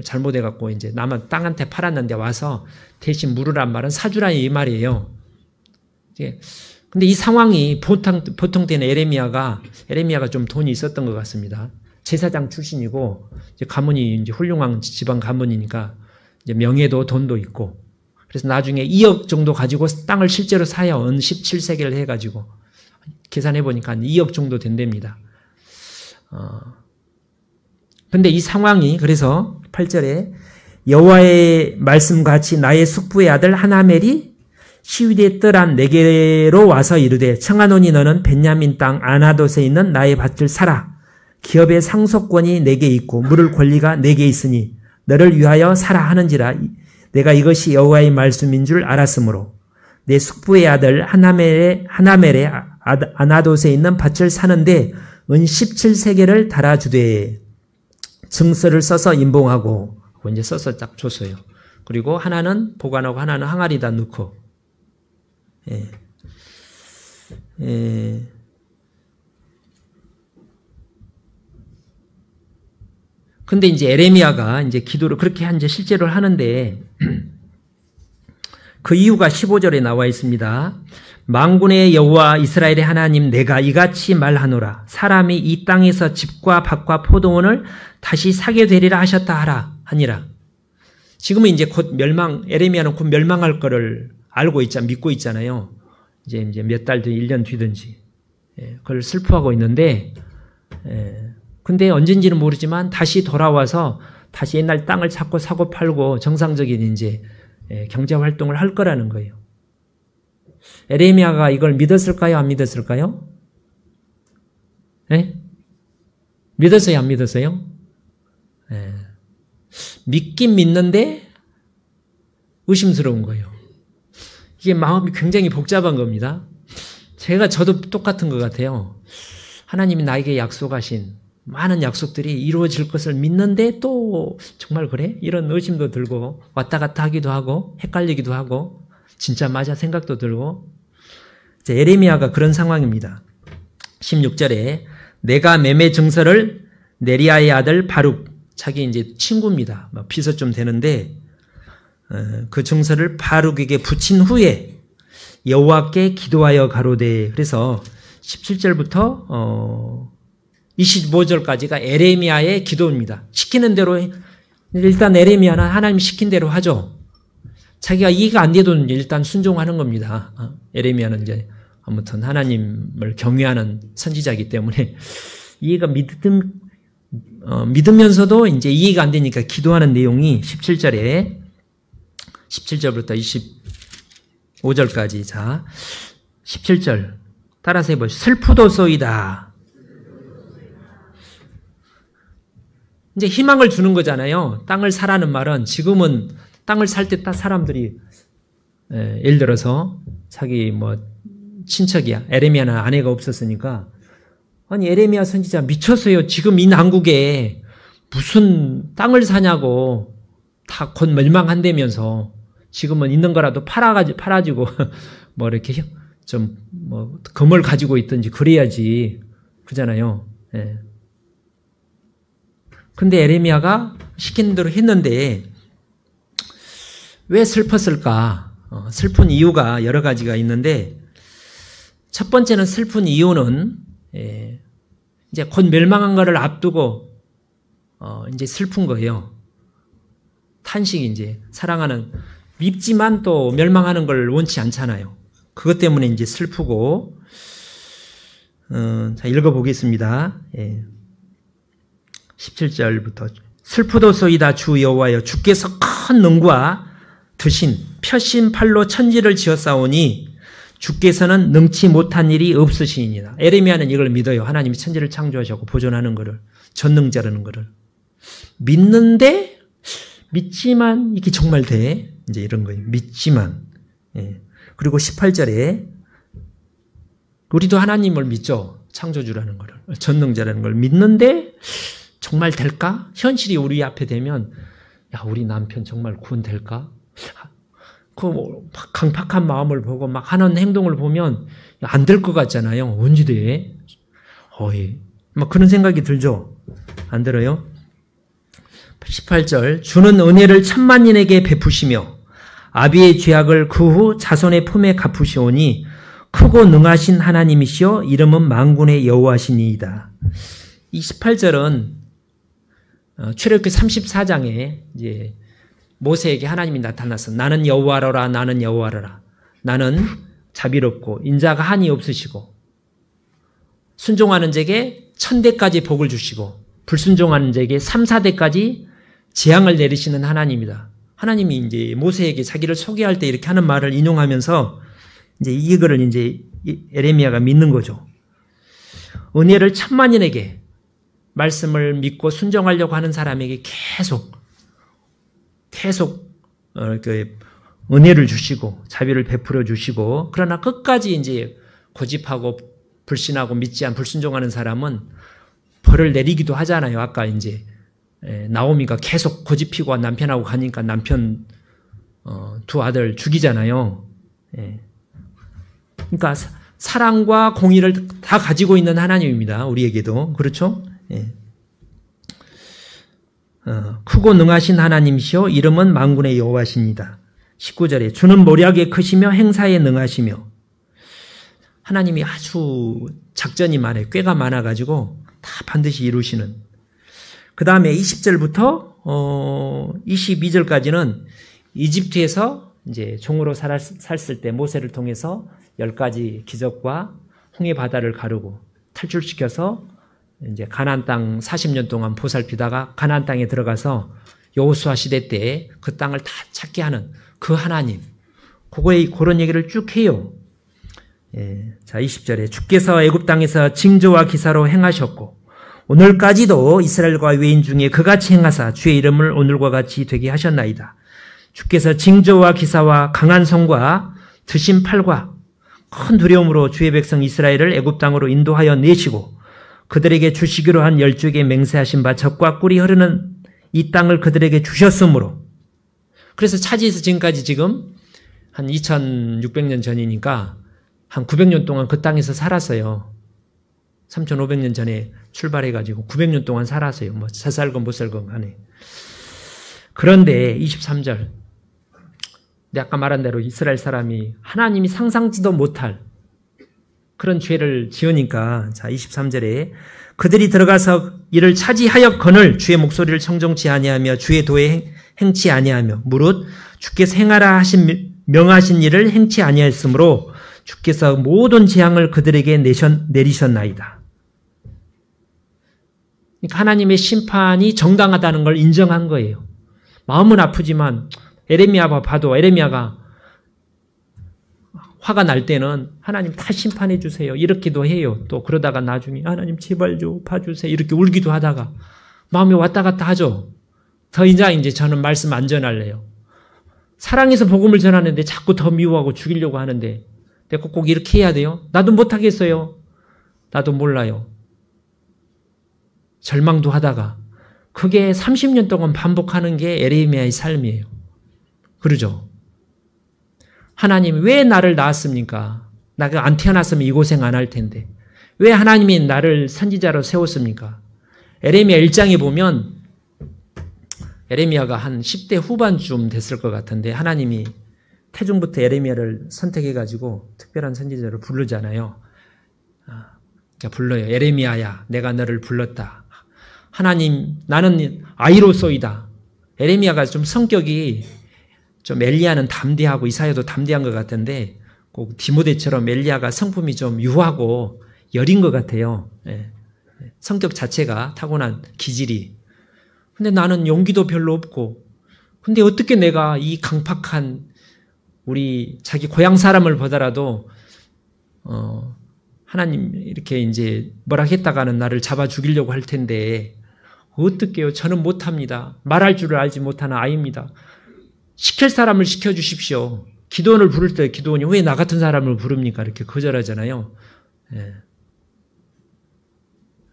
잘못해갖고 이제 남은 땅한테 팔았는데 와서 대신 물으란 말은 사주라는 이 말이에요. 근데 이 상황이 보통 때는 에레미야가 좀 돈이 있었던 것 같습니다. 제사장 출신이고, 이제 가문이 이제 훌륭한 집안 가문이니까 이제 명예도 돈도 있고, 그래서 나중에 2억 정도 가지고 땅을 실제로 사요. 은 17세겔을 해가지고. 계산해보니까 한 2억 정도 된답니다. 근데 이 상황이, 그래서 8절에 여호와의 말씀같이 나의 숙부의 아들 하나멜이 시위대 뜰 안 내게로 와서 이르되 청하노니 너는 벤야민 땅 아나돗에 있는 나의 밭을 사라. 기업의 상속권이 내게 있고 물을 권리가 내게 있으니 너를 위하여 사라 하는지라. 내가 이것이 여호와의 말씀인 줄 알았으므로 내 숙부의 아들 하나멜의 아나돗에 있는 밭을 사는데 은 17세겔을 달아주되 증서를 써서 임봉하고, 이제 써서 딱 줬어요. 그리고 하나는 보관하고 하나는 항아리에다 넣고. 근데 이제 에레미야가 이제 기도를 그렇게 이제 실제로 하는데, 그 이유가 15절에 나와 있습니다. 만군의 여호와 이스라엘의 하나님 내가 이같이 말하노라. 사람이 이 땅에서 집과 밭과 포도원을 다시 사게 되리라 하셨다 하니라. 지금은 이제 곧 에레미야는 곧 멸망할 거를 믿고 있잖아요. 이제 몇 달 뒤, 1년 뒤든지. 그걸 슬퍼하고 있는데, 근데 언젠지는 모르지만 다시 돌아와서 다시 옛날 땅을 찾고 사고 팔고 정상적인 이제 경제 활동을 할 거라는 거예요. 에레미야가 이걸 믿었을까요? 안 믿었을까요? 믿었어요? 안 믿었어요? 예. 믿긴 믿는데 의심스러운 거예요. 이게 마음이 굉장히 복잡한 겁니다. 저도 똑같은 것 같아요. 하나님이 나에게 약속하신 많은 약속들이 이루어질 것을 믿는데 또 정말 그래? 이런 의심도 들고 왔다 갔다 하기도 하고 헷갈리기도 하고 진짜 맞아 생각도 들고. 에레미야가 그런 상황입니다. 16절에 내가 매매 증서를 네리야의 아들 바룩, 자기 이제 친구입니다. 비서 좀 되는데 그 증서를 바룩에게 붙인 후에 여호와께 기도하여 가로되, 그래서 17절부터 25절까지가 에레미야의 기도입니다. 시키는 대로 일단 에레미야는 하나님 시킨 대로 하죠. 자기가 이해가 안 돼도 일단 순종하는 겁니다. 에레미야는 이제 아무튼 하나님을 경외하는 선지자이기 때문에 이해가 믿으면서도 이제 이해가 안 되니까 기도하는 내용이 17절부터 25절까지. 자, 17절 따라서 해보시죠. 슬프도소이다. 이제 희망을 주는 거잖아요. 땅을 사라는 말은 지금은 땅을 살 때 딱 사람들이 예를 들어서 자기 친척이야. 에레미야는 아내가 없었으니까 아니 에레미야 선지자 미쳤어요. 지금 이 난국에 무슨 땅을 사냐고, 다 곧 멸망한다면서 지금은 있는 거라도 팔아지고 이렇게 좀 금을 가지고 있든지 그래야지 그러잖아요. 예. 근데 에레미야가 시킨 대로 했는데 왜 슬펐을까? 슬픈 이유가 여러 가지가 있는데 첫 번째는 슬픈 이유는 이제 곧 멸망한 거를 앞두고 이제 슬픈 거예요. 탄식이 이제 사랑하는, 밉지만 또 멸망하는 걸 원치 않잖아요. 그것 때문에 이제 슬프고. 자, 읽어보겠습니다. 17절부터 슬프도소이다 주 여호와여, 주께서 큰 능과 드신 펴신 팔로 천지를 지었사오니 주께서는 능치 못한 일이 없으시니이다. 에레미야는 이걸 믿어요. 하나님이 천지를 창조하셨고 보존하는 거를, 전능자라는 거를 믿는데, 믿지만 이게 정말 돼? 이제 이런 거예요. 믿지만. 예. 그리고 18절에 우리도 하나님을 믿죠. 창조주라는 거를, 전능자라는 걸 믿는데 정말 될까? 현실이 우리 앞에 되면 야, 우리 남편 정말 구원될까? 그 강팍한 마음을 보고 막 하는 행동을 보면 안 될 것 같잖아요. 언제 돼? 막 그런 생각이 들죠? 안 들어요? 18절 주는 은혜를 천만인에게 베푸시며 아비의 죄악을 그 후 자손의 품에 갚으시오니 크고 능하신 하나님이시여 이름은 만군의 여호와시니이다. 이 18절은 출애굽기 34장에 이제 모세에게 하나님이 나타나서 나는 여호와로라, 나는 여호와로라, 나는 자비롭고 인자가 한이 없으시고 순종하는 자에게 1000대까지 복을 주시고 불순종하는 자에게 3, 4대까지 재앙을 내리시는 하나님이다. 하나님이 이제 모세에게 자기를 소개할 때 이렇게 하는 말을 인용하면서 이제 이거를 이제 에레미야가 믿는 거죠. 은혜를 천만인에게, 말씀을 믿고 순종하려고 하는 사람에게 계속 은혜를 주시고 자비를 베풀어 주시고, 그러나 끝까지 이제 고집하고 불신하고 불순종하는 사람은 벌을 내리기도 하잖아요. 아까 이제 나오미가 계속 고집피고 남편하고 가니까 남편 두 아들 죽이잖아요. 그러니까 사랑과 공의를 다 가지고 있는 하나님입니다. 우리에게도 그렇죠? 크고 능하신 하나님이시오 이름은 만군의 여호와십니다. 19절에 주는 모략에 크시며 행사에 능하시며, 하나님이 아주 작전이 많아요. 꾀가 많아가지고 다 반드시 이루시는. 그 다음에 20절부터 22절까지는 이집트에서 이제 종으로 살았을 때 모세를 통해서 10가지 기적과 홍해 바다를 가르고 탈출시켜서 이제 가나안 땅 40년 동안 보살피다가 가나안 땅에 들어가서 여호수아 시대 때 그 땅을 다 찾게 하는 그 하나님, 그런 얘기를 쭉 해요. 자, 20절에 주께서 애굽 땅에서 징조와 기사로 행하셨고 오늘까지도 이스라엘과 외인 중에 그같이 행하사 주의 이름을 오늘과 같이 되게 하셨나이다. 주께서 징조와 기사와 강한 손과 드신 팔과 큰 두려움으로 주의 백성 이스라엘을 애굽 땅으로 인도하여 내시고 그들에게 주시기로 한 열족에 맹세하신 바 젖과 꿀이 흐르는 이 땅을 그들에게 주셨으므로. 그래서 차지에서 지금까지 지금 한 2600년 전이니까 한 900년 동안 그 땅에서 살았어요. 3500년 전에 출발해가지고 900년 동안 살았어요. 뭐 잘 살건 못 살건 간에. 그런데 23절, 내가 아까 말한 대로 이스라엘 사람이 하나님이 상상지도 못할 그런 죄를 지으니까, 자 23절에 그들이 들어가서 이를 차지하였거늘 주의 목소리를 청종치 아니하며 주의 도에 행치 아니하며 무릇 주께서 행하라 하신 명하신 일을 행치 아니하였으므로 주께서 모든 재앙을 그들에게 내리셨나이다. 그러니까 하나님의 심판이 정당하다는 걸 인정한 거예요. 마음은 아프지만 에레미야 봐도 에레미야가 화가 날 때는 하나님 다 심판해 주세요 이렇게도 해요. 또 그러다가 나중에 하나님 제발 좀 봐주세요 이렇게 울기도 하다가 마음이 왔다 갔다 하죠. 더 이제 저는 말씀 안 전할래요. 사랑해서 복음을 전하는데 자꾸 더 미워하고 죽이려고 하는데 내가 꼭 이렇게 해야 돼요? 나도 못하겠어요. 나도 몰라요. 절망도 하다가 그게 30년 동안 반복하는 게 에레미야의 삶이에요. 그러죠? 하나님 왜 나를 낳았습니까? 나가 안 태어났으면 이 고생 안 할 텐데. 왜 하나님이 나를 선지자로 세웠습니까? 에레미야 1장에 보면 에레미야가 한 10대 후반쯤 됐을 것 같은데 하나님이 태중부터 에레미야를 선택해가지고 특별한 선지자로 부르잖아요. 그러니까 불러요. 에레미야야 내가 너를 불렀다. 하나님 나는 아이로소이다. 에레미야가 좀 성격이 좀 엘리야는 담대하고 이사야도 담대한 것 같은데 꼭 디모데처럼 엘리야가 성품이 좀 유하고 여린 것 같아요. 예. 성격 자체가 타고난 기질이. 근데 나는 용기도 별로 없고 근데 어떻게 내가 이 강팍한 우리 자기 고향 사람을 보더라도 하나님 이렇게 이제 뭐라 했다가는 나를 잡아 죽이려고 할 텐데 어떡해요? 저는 못합니다. 말할 줄을 알지 못하는 아이입니다. 시킬 사람을 시켜주십시오. 기도원을 부를 때 기도원이 왜 나 같은 사람을 부릅니까? 이렇게 거절하잖아요. 예.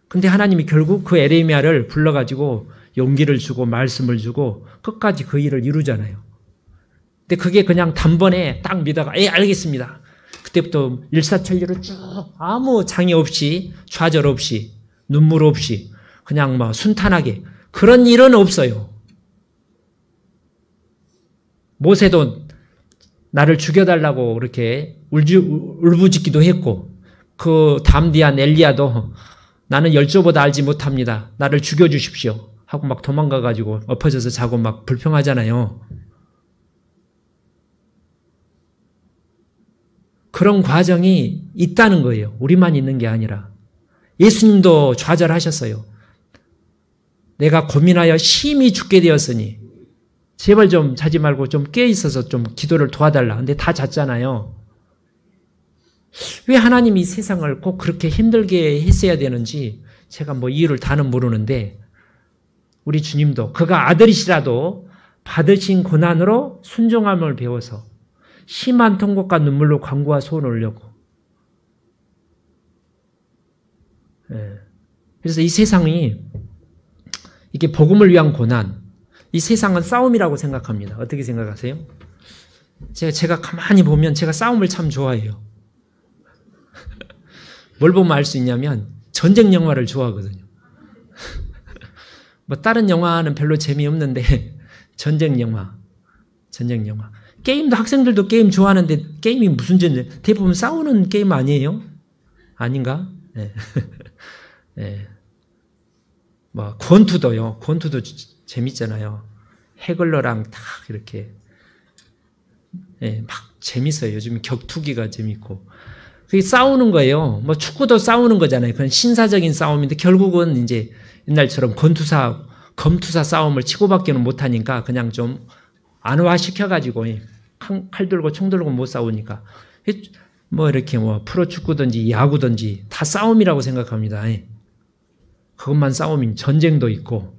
근데 하나님이 결국 그 에레미야를 불러가지고 용기를 주고 말씀을 주고 끝까지 그 일을 이루잖아요. 근데 그게 그냥 단번에 딱 믿다가 알겠습니다. 그때부터 일사천리로 쭉 아무 장애 없이 좌절 없이 눈물 없이 그냥 막 순탄하게 그런 일은 없어요. 모세도 나를 죽여달라고 그렇게 울부짖기도 했고 그 담대한 엘리야도 나는 열조보다 알지 못합니다. 나를 죽여주십시오. 하고 막 도망가가지고 엎어져서 자고 막 불평하잖아요. 그런 과정이 있다는 거예요. 우리만 있는 게 아니라. 예수님도 좌절하셨어요. 내가 고민하여 심히 죽게 되었으니 제발 좀 자지 말고 좀 깨어있어서 좀 기도를 도와달라. 근데 다 잤잖아요. 왜 하나님이 이 세상을 꼭 그렇게 힘들게 했어야 되는지 제가 뭐 이유를 다는 모르는데 우리 주님도 그가 아들이시라도 받으신 고난으로 순종함을 배워서 심한 통곡과 눈물로 간구와 소원을 올렸고 그래서 이 세상이 이게 복음을 위한 고난 이 세상은 싸움이라고 생각합니다. 어떻게 생각하세요? 제가 가만히 보면 제가 싸움을 참 좋아해요. 뭘 보면 알 수 있냐면 전쟁 영화를 좋아하거든요. 뭐 다른 영화는 별로 재미없는데 전쟁 영화. 게임도 학생들도 게임 좋아하는데 게임이 무슨 전쟁? 대부분 싸우는 게임 아니에요? 아닌가? 네. 네. 뭐 권투도요. 권투도 재밌잖아요. 해글러랑 딱 이렇게 막 재밌어요. 요즘 격투기가 재밌고 그게 싸우는 거예요. 뭐 축구도 싸우는 거잖아요. 그건 신사적인 싸움인데 결국은 이제 옛날처럼 검투사 싸움을 치고받기는 못하니까 그냥 좀 안화시켜가지고 칼 들고 총 들고 못 싸우니까 뭐 이렇게 뭐 프로축구든지 야구든지 다 싸움이라고 생각합니다. 그것만 싸우면 전쟁도 있고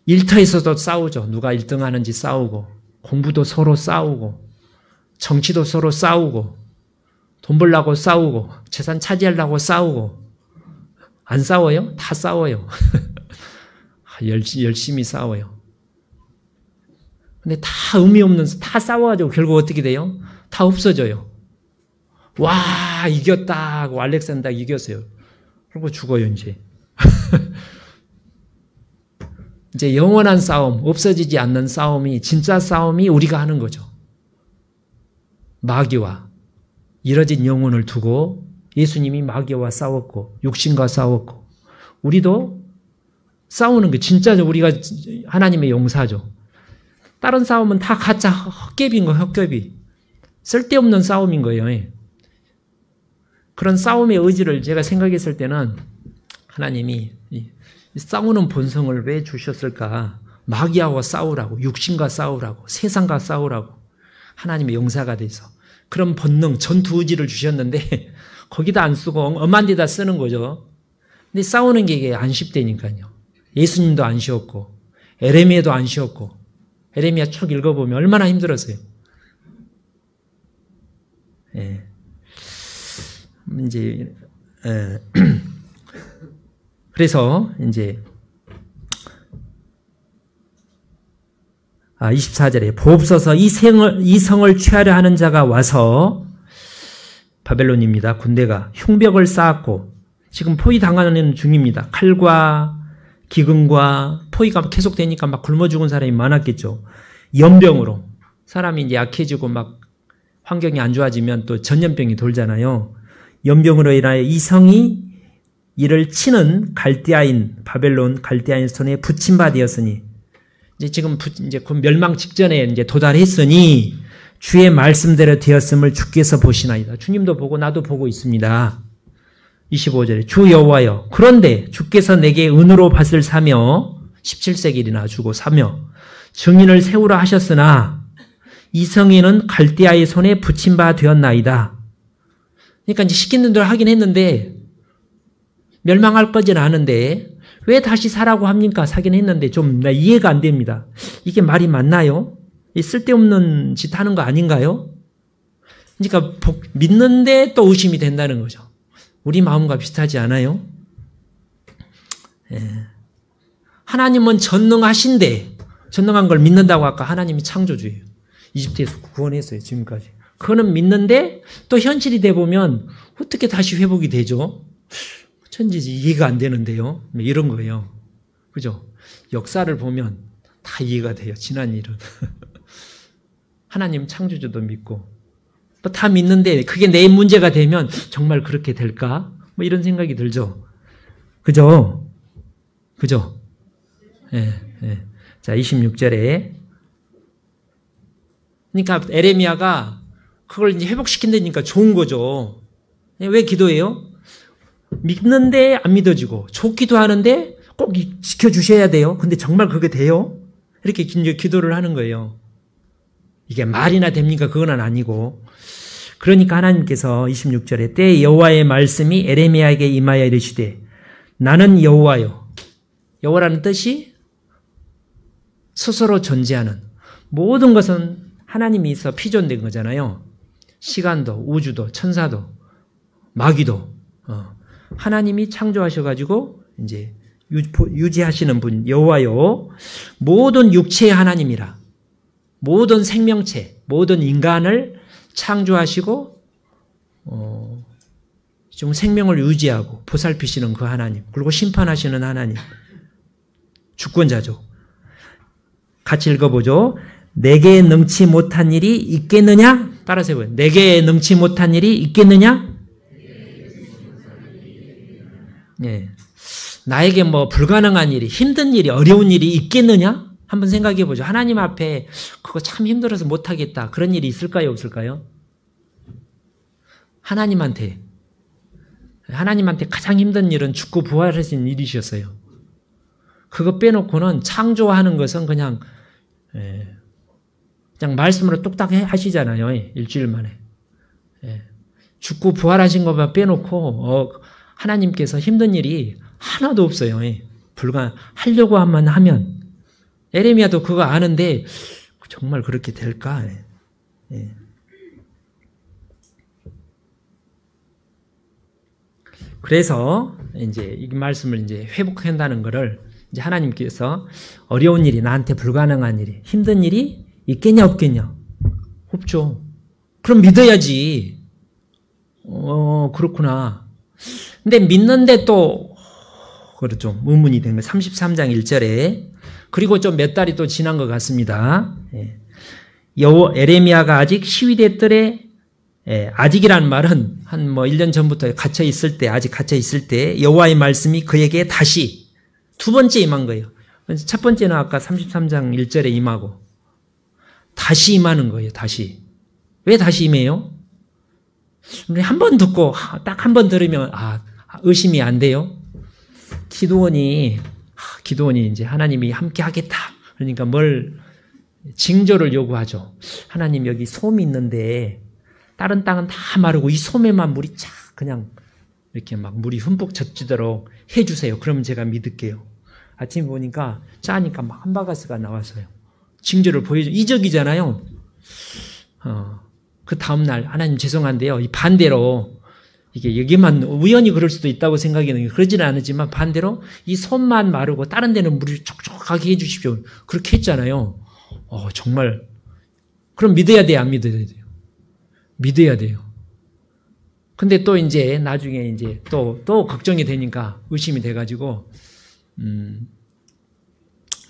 일터에서도 싸우죠. 누가 1등 하는지 싸우고 공부도 서로 싸우고 정치도 서로 싸우고 돈 벌려고 싸우고 재산 차지하려고 싸우고 안 싸워요? 다 싸워요. 열심히 싸워요. 근데 다 의미 없는 다 싸워가지고 결국 어떻게 돼요? 다 없어져요. 와 이겼다 하고 알렉산더가 이겼어요. 그리고 죽어요 이제. 이제 영원한 싸움, 없어지지 않는 싸움이 진짜 싸움이 우리가 하는 거죠. 마귀와 이뤄진 영혼을 두고 예수님이 마귀와 싸웠고 육신과 싸웠고 우리도 싸우는 게 진짜 우리가 하나님의 용사죠. 다른 싸움은 다 가짜 헛개비인 거예요. 헛개비. 쓸데없는 싸움인 거예요. 그런 싸움의 의지를 제가 생각했을 때는 하나님이 싸우는 본성을 왜 주셨을까? 마귀하고 싸우라고, 육신과 싸우라고, 세상과 싸우라고 하나님의 용사가 돼서 그런 본능, 전투 의지를 주셨는데 거기다 안 쓰고 엄한 데다 쓰는 거죠. 근데 싸우는 게 이게 안 쉽다니까요. 예수님도 안 쉬웠고 에레미야도 안 쉬웠고 에레미야 쭉 읽어보면 얼마나 힘들었어요. 예. 이제 그래서 이제 24절에 보옵소서 이 성을 취하려 하는 자가 와서 바벨론입니다. 군대가 흉벽을 쌓았고 지금 포위 당하는 중입니다. 칼과 기근과 포위가 계속되니까 막 굶어 죽은 사람이 많았겠죠. 연병으로 사람이 이제 약해지고 막 환경이 안 좋아지면 또 전염병이 돌잖아요. 연병으로 인하여 이 성이 이를 치는 갈대아인 바벨론 갈대아인 손에 붙임 바 되었으니 이제 지금 이제 그 멸망 직전에 이제 도달했으니 주의 말씀대로 되었음을 주께서 보시나이다. 주님도 보고 나도 보고 있습니다. 25절에 주 여호와여 그런데 주께서 내게 은으로 밭을 사며 17세겔이나 주고 사며 증인을 세우라 하셨으나 이 성에는 갈대아의 손에 붙임 바 되었나이다. 그러니까 이제 시키는 대로 하긴 했는데 멸망할 거지는 않은데 왜 다시 사라고 합니까? 사긴 했는데 좀 이해가 안 됩니다. 이게 말이 맞나요? 쓸데없는 짓 하는 거 아닌가요? 그러니까 믿는데 또 의심이 된다는 거죠. 우리 마음과 비슷하지 않아요? 예. 하나님은 전능하신데 전능한 걸 믿는다고 아까 하나님이 창조주예요. 이집트에서 구원했어요. 지금까지. 그거는 믿는데 또 현실이 돼 보면 어떻게 다시 회복이 되죠? 천지지 이해가 안 되는데요. 이런 거예요. 그죠? 역사를 보면 다 이해가 돼요. 지난 일은. 하나님 창조주도 믿고 또 다 믿는데 그게 내 문제가 되면 정말 그렇게 될까? 뭐 이런 생각이 들죠. 그죠? 그죠? 예, 예. 자, 26절에 그러니까 에레미야가 그걸 이제 회복시킨다니까 좋은 거죠. 왜 기도해요? 믿는데 안 믿어지고 좋기도 하는데 꼭 지켜주셔야 돼요. 근데 정말 그게 돼요? 이렇게 기도를 하는 거예요. 이게 말이나 됩니까? 그건 아니고. 그러니까 하나님께서 26절에 때 여호와의 말씀이 에레미야에게 임하여 이르시되 나는 여호와요. 여호와라는 뜻이 스스로 존재하는 모든 것은 하나님이 있어 피존된 거잖아요. 시간도 우주도 천사도 마귀도 하나님이 창조하셔가지고 이제 유지하시는 분 여호와요. 모든 육체의 하나님이라 모든 생명체 모든 인간을 창조하시고 좀 생명을 유지하고 보살피시는 그 하나님 그리고 심판하시는 하나님 주권자죠. 같이 읽어보죠. 내게 능치 못한 일이 있겠느냐? 따라서 해봐요. 내게 능치 못한 일이 있겠느냐? 예. 나에게 뭐 불가능한 일이, 힘든 일이, 어려운 일이 있겠느냐? 한번 생각해 보죠. 하나님 앞에 그거 참 힘들어서 못하겠다. 그런 일이 있을까요? 없을까요? 하나님한테 가장 힘든 일은 죽고 부활하신 일이셨어요. 그거 빼놓고는 창조하는 것은 그냥 말씀으로 뚝딱 하시잖아요. 일주일 만에. 죽고 부활하신 것만 빼놓고 하나님께서 힘든 일이 하나도 없어요. 하려고 하면. 에레미야도 그거 아는데 정말 그렇게 될까? 예. 그래서 이제 이 말씀을 이제 회복한다는 것을 이제 하나님께서 어려운 일이, 나한테 불가능한 일이, 힘든 일이 있겠냐 없겠냐? 없죠. 그럼 믿어야지. 그렇구나. 근데 믿는데 또 그렇죠. 의문이 된 거. 33장 1절에 그리고 좀 몇 달이 또 지난 것 같습니다. 에레미야가 아직 시위대 뜰에 아직이라는 말은 한 1년 전부터 갇혀 있을 때, 아직 갇혀 있을 때 여호와의 말씀이 그에게 다시 두 번째 임한 거예요. 첫 번째는 아까 33장 1절에 임하고 다시 임하는 거예요. 다시. 왜 다시 임해요? 우리 한 번 듣고 딱 한 번 들으면 의심이 안 돼요. 기드온이 이제 하나님이 함께 하겠다. 그러니까 징조를 요구하죠. 하나님 여기 솜이 있는데 다른 땅은 다 마르고 이 솜에만 물이 쫙 그냥 이렇게 막 물이 흠뻑 젖지도록 해주세요. 그러면 제가 믿을게요. 아침에 보니까 짜니까 막 한바가스가 나왔어요. 징조를 보여줘. 이적이잖아요. 그 다음날 하나님 죄송한데요. 이 반대로 이게 여기만 우연히 그럴 수도 있다고 생각했는데 그러지는 않았지만 반대로 이 손만 마르고 다른 데는 물을 촉촉하게 해주십시오. 그렇게 했잖아요. 정말 그럼 믿어야 돼요? 안 믿어야 돼요? 믿어야 돼요. 근데 또 이제 나중에 이제 또 걱정이 되니까 의심이 돼가지고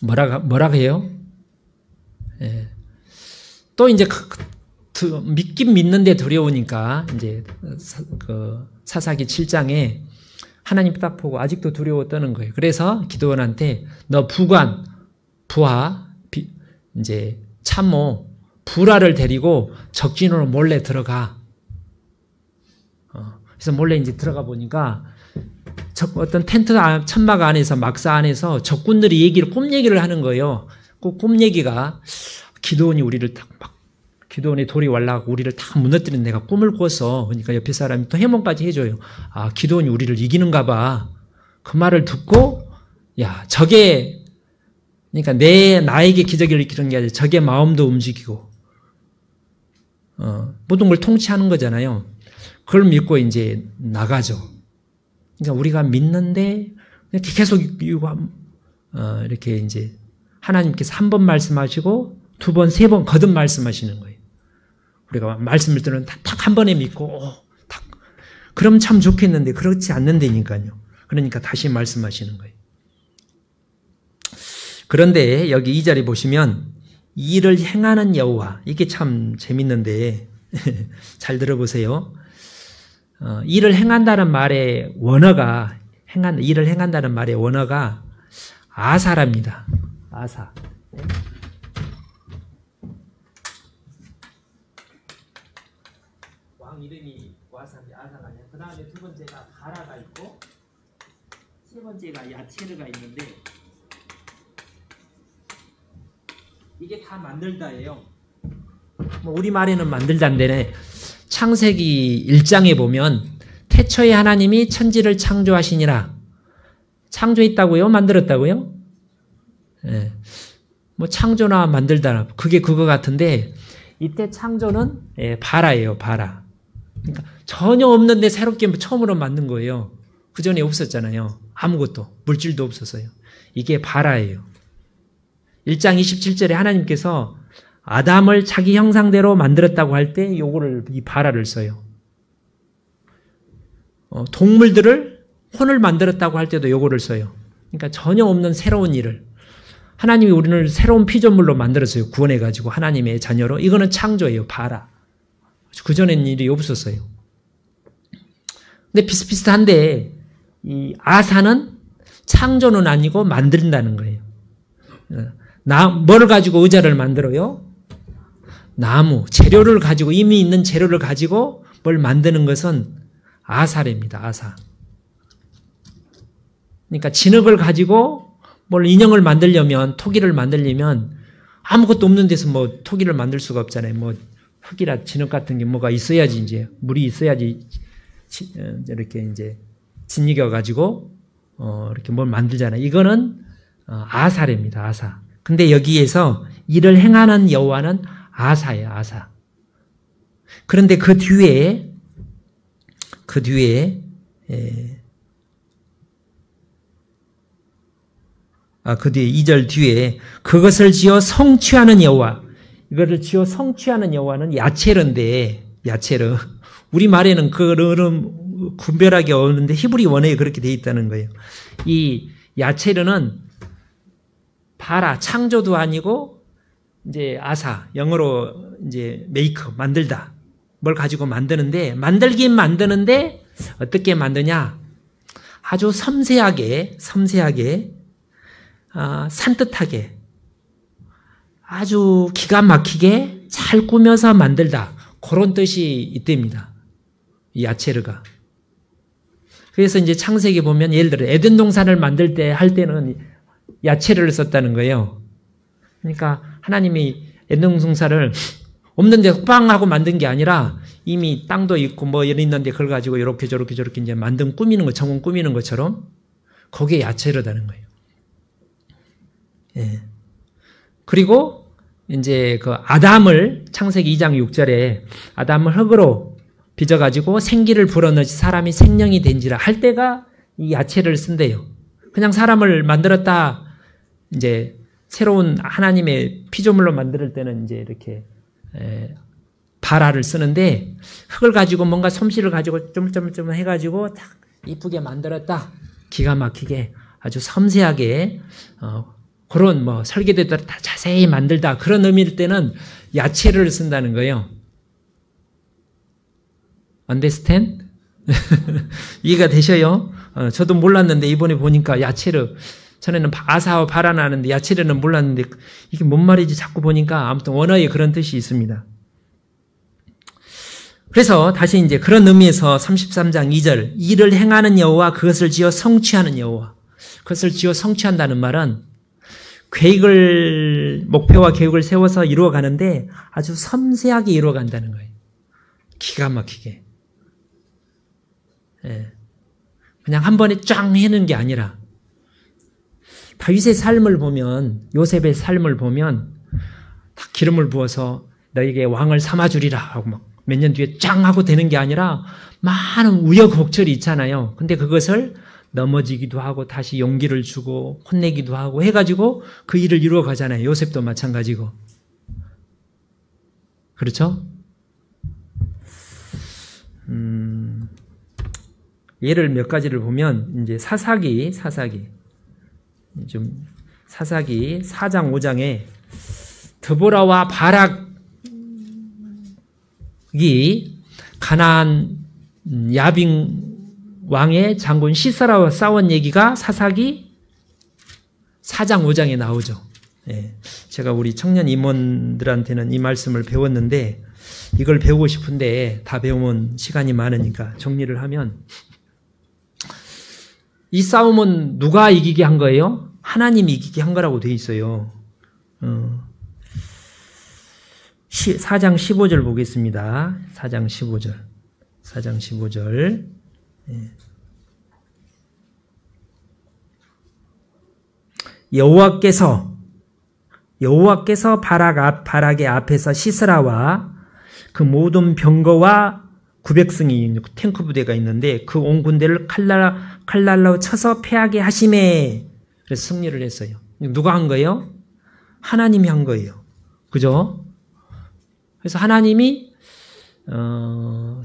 뭐라 해요? 예. 또 이제 믿긴 믿는데 두려우니까 이제 사사기 7장에 하나님 딱 보고 아직도 두려워 떠는 거예요. 그래서 기드온한테 너 부하 이제 참모 부라를 데리고 적진으로 몰래 들어가. 그래서 몰래 이제 들어가 보니까 어떤 텐트 천막 안에서 막사 안에서 적군들이 꿈 얘기를 하는 거예요. 그 꿈 얘기가 기드온이 기드온의 돌이 wal라고 우리를 다 무너뜨린 내가 꿈을 꿔서 그러니까 옆에 사람이 또 해몽까지 해줘요. 기드온이 우리를 이기는가 봐. 그 말을 듣고 그러니까 나에게 기적을 일으키는 게 아니라 적의 마음도 움직이고 모든 걸 통치하는 거잖아요. 그걸 믿고 이제 나가죠. 그러니까 우리가 믿는데 이렇게 계속 이렇게 이제 하나님께서 한 번 말씀하시고 두 번, 세 번 거듭 말씀하시는 거예요. 우리가 말씀을 들으면 딱 한 번에 믿고 그럼 참 좋겠는데 그렇지 않는다니까요. 그러니까 다시 말씀하시는 거예요. 그런데 여기 2절에 보시면 이를 행하는 여호와, 이게 참 재밌는데 잘 들어보세요. 일을 행한다는 말의 원어가 일을 행한다는 말의 원어가 아사랍니다. 아사. 왕 이름이 아사가 아니라 그 다음에 두 번째가 바라가 있고 세 번째가 야체르가 있는데 이게 다 만들다예요. 우리말에는 만들다인데 창세기 1장에 보면 태초에 하나님이 천지를 창조하시니라. 창조했다고요? 만들었다고요? 네. 창조나 만들다 그게 그거 같은데 이때 창조는 바라예요. 바라. 그러니까 전혀 없는데 새롭게 처음으로 만든 거예요. 그 전에 없었잖아요. 아무것도 물질도 없었어요. 이게 바라예요. 1장 27절에 하나님께서 아담을 자기 형상대로 만들었다고 할 때 이 바라를 써요. 동물들을 혼을 만들었다고 할 때도 요거를 써요. 그러니까 전혀 없는 새로운 일을 하나님이 우리를 새로운 피조물로 만들었어요. 구원해가지고 하나님의 자녀로. 이거는 창조예요. 바라. 그전엔 일이 없었어요. 근데 비슷비슷한데 이 아사는 창조는 아니고 만든다는 거예요. 뭘 가지고 의자를 만들어요? 나무, 재료를 가지고 이미 있는 재료를 가지고 뭘 만드는 것은 아사랍니다. 아사. 그러니까 진흙을 가지고 뭘 인형을 만들려면 토기를 만들려면 아무것도 없는 데서 토기를 만들 수가 없잖아요. 흙이라 진흙 같은 게 뭐가 있어야지 이제 물이 있어야지 이렇게 이제 짓이겨 가지고 이렇게 뭘 만들잖아요. 이거는 아사랍니다. 아사. 근데 여기에서 이를 행하는 여호와는 아사예요. 아사. 그런데 그 뒤에 2절 뒤에 그것을 지어 성취하는 여호와. 이거를 지어 성취하는 여호와는 야체르인데, 야체르. 우리 말에는 그런 분별하기 어려운데 히브리 원어에 그렇게 돼 있다는 거예요. 이 야체르는 바라, 창조도 아니고, 이제 아사, 영어로 이제 메이크, 만들다. 뭘 가지고 만드는데, 만들긴 만드는데, 어떻게 만드냐? 아주 섬세하게, 산뜻하게, 아주 기가 막히게 잘 꾸며서 만들다. 그런 뜻이 있답니다. 이 야체르가. 그래서 이제 창세기 보면 예를 들어 에덴 동산을 만들 때, 할 때는 야채를 썼다는 거예요. 그러니까 하나님이 에덴 동산을 없는 데 빵 하고 만든 게 아니라 이미 땅도 있고 뭐 있는데 그걸 가지고 이렇게 저렇게 이제 만든 꾸미는 거, 정원 꾸미는 것처럼 거기에 야채르다는 거예요. 예. 그리고 이제 그 아담을 창세기 2장 6절에 아담을 흙으로 빚어가지고 생기를 불어넣지 사람이 생명이 된지라 할 때가 이 야채를 쓴대요. 그냥 사람을 만들었다 이제 새로운 하나님의 피조물로 만들 때는 이제 이렇게 바라를 쓰는데 흙을 가지고 뭔가 솜씨를 가지고 좀 해가지고 딱 이쁘게 만들었다. 기가 막히게 아주 섬세하게 그런 뭐 설계대로 다 자세히 만들다 그런 의미일 때는 야채를 쓴다는 거예요. Understand? 이해가 되셔요? 저도 몰랐는데 이번에 보니까 야채르 전에는 아사와 바라나 하는데 야채르는 몰랐는데 이게 뭔 말인지 자꾸 보니까 아무튼 원어에 그런 뜻이 있습니다. 그래서 다시 이제 그런 의미에서 33장 2절 이를 행하는 여호와 그것을 지어 성취하는 여호와 그것을 지어 성취한다는 말은 목표와 계획을 세워서 이루어가는데 아주 섬세하게 이루어간다는 거예요. 기가 막히게. 예. 그냥 한 번에 쫙 해는 게 아니라 다윗의 삶을 보면 요셉의 삶을 보면 다 기름을 부어서 너에게 왕을 삼아주리라 하고 막 몇 년 뒤에 짱 하고 되는 게 아니라 많은 우여곡절이 있잖아요. 근데 그것을 넘어지기도 하고 다시 용기를 주고 혼내기도 하고 해가지고 그 일을 이루어 가잖아요. 요셉도 마찬가지고. 그렇죠? 예를 몇 가지를 보면 이제 사사기 좀 사사기 4장 5장에 드보라와 바락이 가나안 야빙 왕의 장군 시사라와 싸운 얘기가 사사기 4장 5장에 나오죠. 예. 제가 우리 청년 임원들한테는 이 말씀을 배웠는데 이걸 배우고 싶은데 다 배우면 시간이 많으니까 정리를 하면 이 싸움은 누가 이기게 한 거예요? 하나님이 이기게 한 거라고 되어 있어요. 4장 15절 보겠습니다. 4장 15절. 예. 여호와께서 바락의 앞에서 시스라와 그 모든 병거와 900승이 탱크 부대가 있는데 그 온 군대를 칼날로 쳐서 패하게 하심에 그래서 승리를 했어요. 누가 한 거예요? 하나님이 한 거예요. 그죠? 그래서 하나님이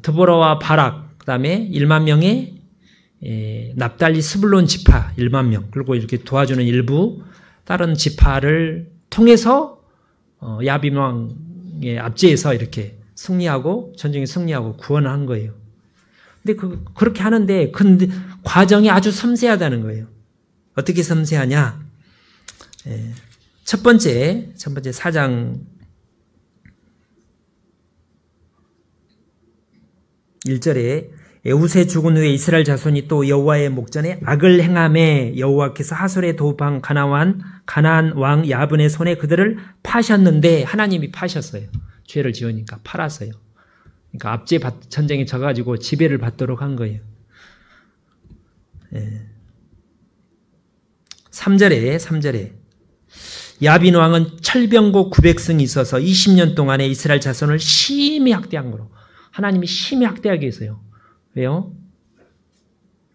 드보라와 바락 그다음에 1만 명의 납달리 스불론 지파 1만 명 그리고 이렇게 도와주는 일부 다른 지파를 통해서 야빈 왕의 압제에서 이렇게 승리하고 전쟁에 승리하고 구원을 한 거예요. 근데 그렇게 하는데 근데 과정이 아주 섬세하다는 거예요. 어떻게 섬세하냐? 첫 번째 4장 1절에 에웃에 죽은 후에 이스라엘 자손이 또 여호와의 목전에 악을 행하매 여호와께서 하솔의 도방 가나안 왕 야분의 손에 그들을 파셨는데 하나님이 파셨어요. 죄를 지으니까 팔았어요. 그러니까 압제 전쟁에 져가지고 지배를 받도록 한 거예요. 예. 3절에 야빈 왕은 철병고 900승이 있어서 20년 동안에 이스라엘 자손을 심히 학대한 거로. 하나님이 심히 학대하게 했어요. 왜요?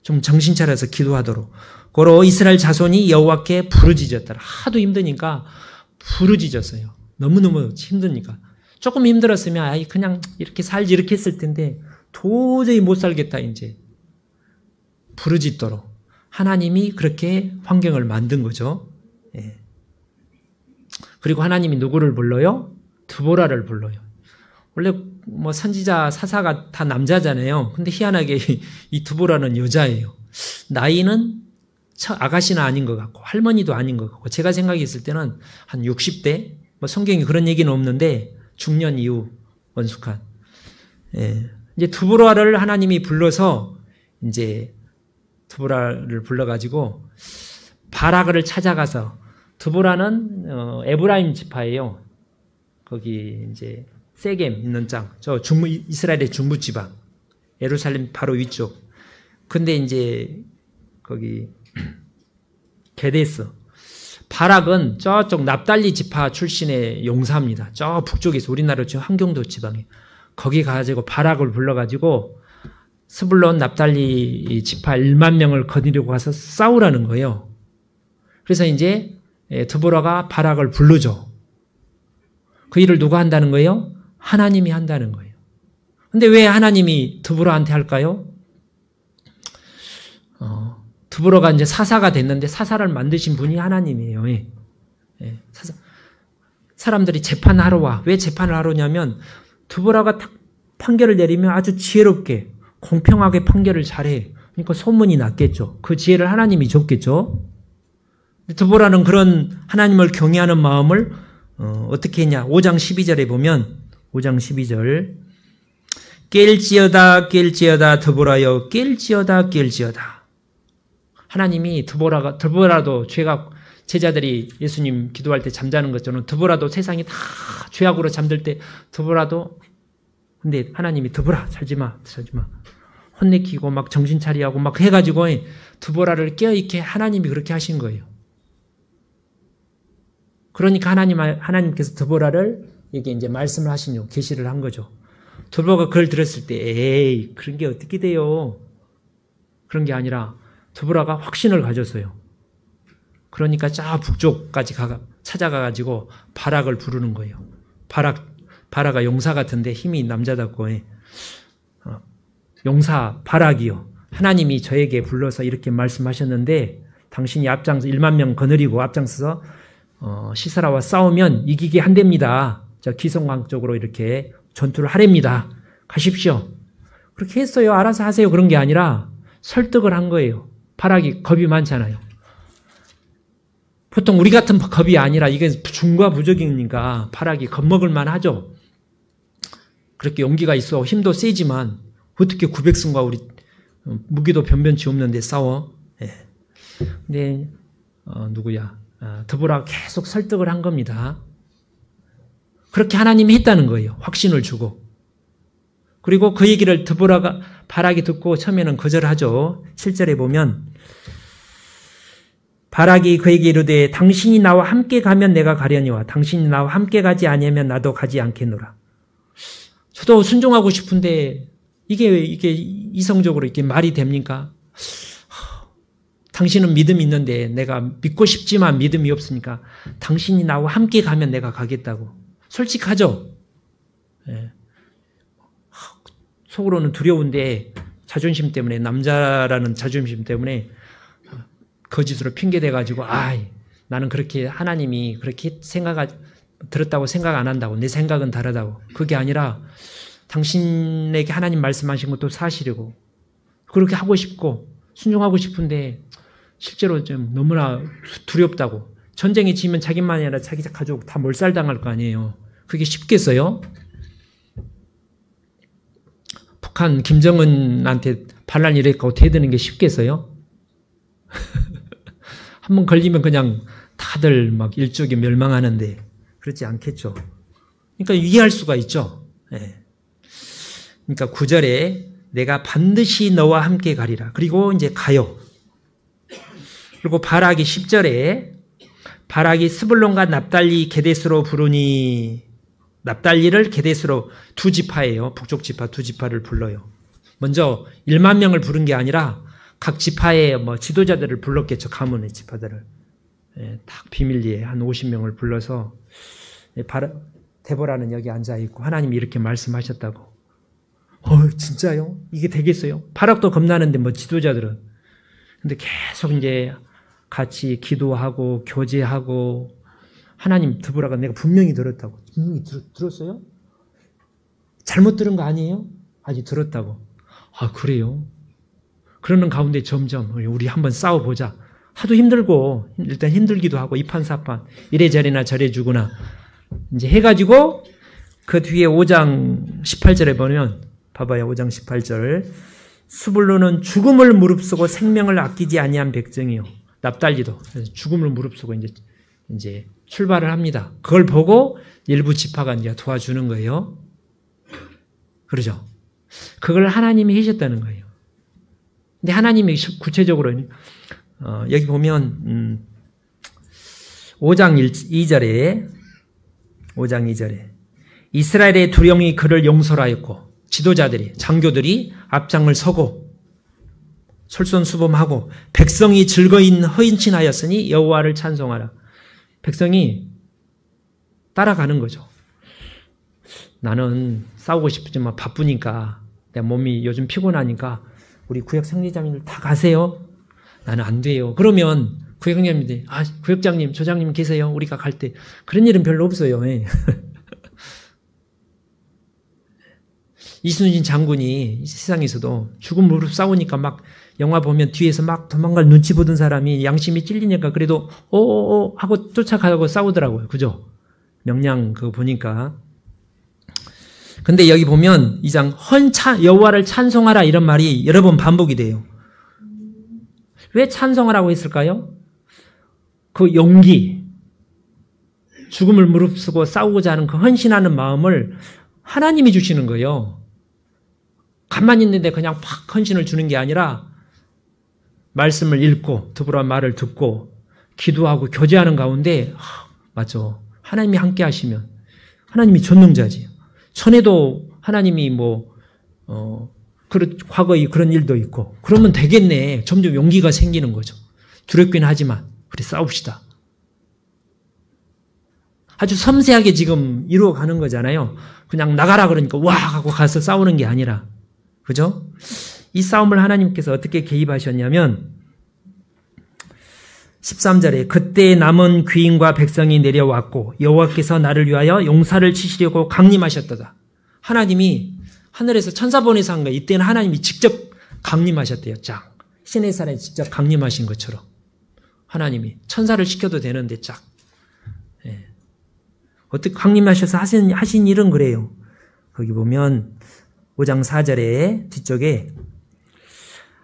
좀 정신 차려서 기도하도록. 고로 이스라엘 자손이 여호와께 부르짖었더라. 하도 힘드니까 부르짖었어요. 너무너무 힘드니까. 조금 힘들었으면 아이 그냥 이렇게 살지 이렇게 했을 텐데 도저히 못 살겠다 이제. 부르짖도록. 하나님이 그렇게 환경을 만든 거죠. 예. 그리고 하나님이 누구를 불러요? 드보라를 불러요. 원래 뭐 선지자 사사가 다 남자잖아요. 근데 희한하게 이 드보라는 여자예요. 나이는 아가씨는 아닌 것 같고 할머니도 아닌 것 같고 제가 생각했을 때는 한 60대 뭐 성경에 그런 얘기는 없는데 중년 이후 원숙한. 예. 이제 드보라를 하나님이 불러서 이제 드보라를 불러가지고 바락을 찾아가서 드보라는 에브라임 지파예요. 거기 이제 세겜 있는 땅, 저 이스라엘의 중부 지방, 예루살렘 바로 위쪽. 근데 이제 거기 게데스, 바락은 저쪽 납달리 지파 출신의 용사입니다. 저 북쪽에서 우리나라 지금 한경도 지방에 거기 가가지고 바락을 불러가지고 스불론 납달리 지파 1만 명을 거느리고 가서 싸우라는 거예요. 그래서 이제 드보라가 바락을 부르죠. 그 일을 누가 한다는 거예요? 하나님이 한다는 거예요. 근데 왜 하나님이 드보라한테 할까요? 드보라가 이제 사사가 됐는데 사사를 만드신 분이 하나님이에요. 예. 예. 사람들이 재판하러 와. 왜 재판을 하러 오냐면 드보라가 딱 판결을 내리면 아주 지혜롭게 공평하게 판결을 잘해. 그러니까 소문이 났겠죠. 그 지혜를 하나님이 줬겠죠. 드보라는 그런 하나님을 경외하는 마음을 어떻게 했냐. 5장 12절에 보면 5장 12절 깰지어다 드보라여 깰지어다. 하나님이 드보라도 죄가 제자들이 예수님 기도할 때 잠자는 것처럼 드보라도 세상이 다 죄악으로 잠들 때 드보라도 근데 하나님이 드보라 살지마 혼내키고 막 정신 차리하고 막 해가지고 드보라를 깨어있게 하나님이 그렇게 하신 거예요. 그러니까 하나님께서 드보라를 이게 이제 말씀을 하시뇨. 계시를 한 거죠. 드보라가 그걸 들었을 때 에이 그런 게 어떻게 돼요? 그런 게 아니라 드보라가 확신을 가졌어요. 그러니까 저 북쪽까지 찾아가가지고 바락을 부르는 거예요. 바락가 용사 같은데 힘이 남자답고 용사 바락이요. 하나님이 저에게 불러서 이렇게 말씀하셨는데 당신이 앞장서 1만 명 거느리고 앞장서서 시사라와 싸우면 이기게 한답니다. 저 기성왕 쪽으로 이렇게 전투를 하랍니다. 가십시오. 그렇게 했어요. 알아서 하세요. 그런 게 아니라 설득을 한 거예요. 바락이 겁이 많잖아요. 보통 우리 같은 겁이 아니라 이게 중과 부적이니까 바락이 겁먹을 만하죠. 그렇게 용기가 있어 힘도 세지만 어떻게 900승과 우리 무기도 변변치 없는데 싸워. 예. 근데 드보라가 계속 설득을 한 겁니다. 그렇게 하나님이 했다는 거예요. 확신을 주고. 그리고 그 얘기를 바락이 듣고 처음에는 거절하죠. 7절에 보면 바락이 그에게 이르되 당신이 나와 함께 가면 내가 가려니와 당신이 나와 함께 가지 아니하면 나도 가지 않겠노라. 저도 순종하고 싶은데 이게 이성적으로 이게 말이 됩니까? 당신은 믿음이 있는데 내가 믿고 싶지만 믿음이 없으니까 당신이 나와 함께 가면 내가 가겠다고. 솔직하죠? 예. 속으로는 두려운데 자존심 때문에 남자라는 자존심 때문에 거짓으로 핑계대가지고 나는 그렇게 하나님이 그렇게 들었다고 생각 안 한다고 내 생각은 다르다고 그게 아니라 당신에게 하나님 말씀하신 것도 사실이고 그렇게 하고 싶고 순종하고 싶은데 실제로 좀 너무나 두렵다고 전쟁에 지면 자기만이 아니라 자기 가족 다 몰살당할 거 아니에요. 그게 쉽겠어요? 북한 김정은한테 반란 일으키고 대드는 게 쉽겠어요? 한번 걸리면 그냥 다들 막 일족이 멸망하는데 그렇지 않겠죠. 그러니까 이해할 수가 있죠. 네. 그러니까 9절에 내가 반드시 너와 함께 가리라. 그리고 이제 가요. 그리고 바락이 10절에 바락이 스불론과 납달리 게데스로 부르니 납달리를 게데스로 두 지파예요. 북쪽 지파 두 지파를 불러요. 먼저 1만 명을 부른 게 아니라 각 지파의 지도자들을 불렀겠죠. 가문의 지파들을. 딱 비밀리에 한 50명을 불러서 데보라는 여기 앉아있고 하나님이 이렇게 말씀하셨다고. 진짜요? 이게 되겠어요? 바락도 겁나는데 지도자들은. 근데 계속 이제 같이 기도하고 교제하고 하나님 데보라가 내가 분명히 들었다고. 분명히 들었어요? 잘못 들은 거 아니에요? 아직 들었다고. 그래요? 그러는 가운데 점점 우리 한번 싸워보자. 하도 힘들고 일단 힘들기도 하고 이판사판 이래저래나 저래주구나. 이제 해가지고 그 뒤에 5장 18절에 보면 봐봐요. 5장 18절 스불론은 죽음을 무릅쓰고 생명을 아끼지 아니한 백성이요. 납달리도 죽음을 무릅쓰고 이제 출발을 합니다. 그걸 보고 일부 지파가 이제 도와주는 거예요. 그러죠? 그걸 하나님이 하셨다는 거예요. 근데 하나님이 구체적으로 여기 보면 5장 2절에 이스라엘의 두령이 그를 용서하였고 지도자들이 장교들이 앞장을 서고 솔선수범하고 백성이 즐거이 헌신하였으니 여호와를 찬송하라. 백성이 따라가는 거죠. 나는 싸우고 싶지만 바쁘니까 내 몸이 요즘 피곤하니까 우리 구역 생리자님들 다 가세요. 나는 안 돼요. 그러면 구역장님들이 구역장님, 조장님 계세요. 우리가 갈 때 그런 일은 별로 없어요. 이순신 장군이 세상에서도 죽음 무릎 싸우니까 막 영화 보면 뒤에서 막 도망갈 눈치 보던 사람이 양심이 찔리니까 그래도 하고 쫓아가고 싸우더라고요. 그죠? 명량 그거 보니까. 근데 여기 보면 2장 여호와를 찬송하라 이런 말이 여러 번 반복이 돼요. 왜 찬송하라고 했을까요? 그 용기, 죽음을 무릅쓰고 싸우고자 하는 그 헌신하는 마음을 하나님이 주시는 거예요. 가만히 있는데 그냥 팍 헌신을 주는 게 아니라 말씀을 읽고 더불어 말을 듣고 기도하고 교제하는 가운데 맞죠. 하나님이 함께 하시면 하나님이 전능자지. 전에도 하나님이 과거에 그런 일도 있고 그러면 되겠네. 점점 용기가 생기는 거죠. 두렵긴 하지만 우리 싸웁시다. 아주 섬세하게 지금 이루어가는 거잖아요. 그냥 나가라 그러니까 와 하고 가서 싸우는 게 아니라 그죠? 이 싸움을 하나님께서 어떻게 개입하셨냐면 13절에 그때 남은 귀인과 백성이 내려왔고 여호와께서 나를 위하여 용사를 치시려고 강림하셨도다. 하나님이 하늘에서 천사 보내서 한 거예요. 이때는 하나님이 직접 강림하셨대요. 쫙. 신의 산에 직접 강림하신 것처럼 하나님이 천사를 시켜도 되는데 쫙. 어떻게 강림하셔서 하신 일은 그래요. 거기 보면 5장 4절에 뒤쪽에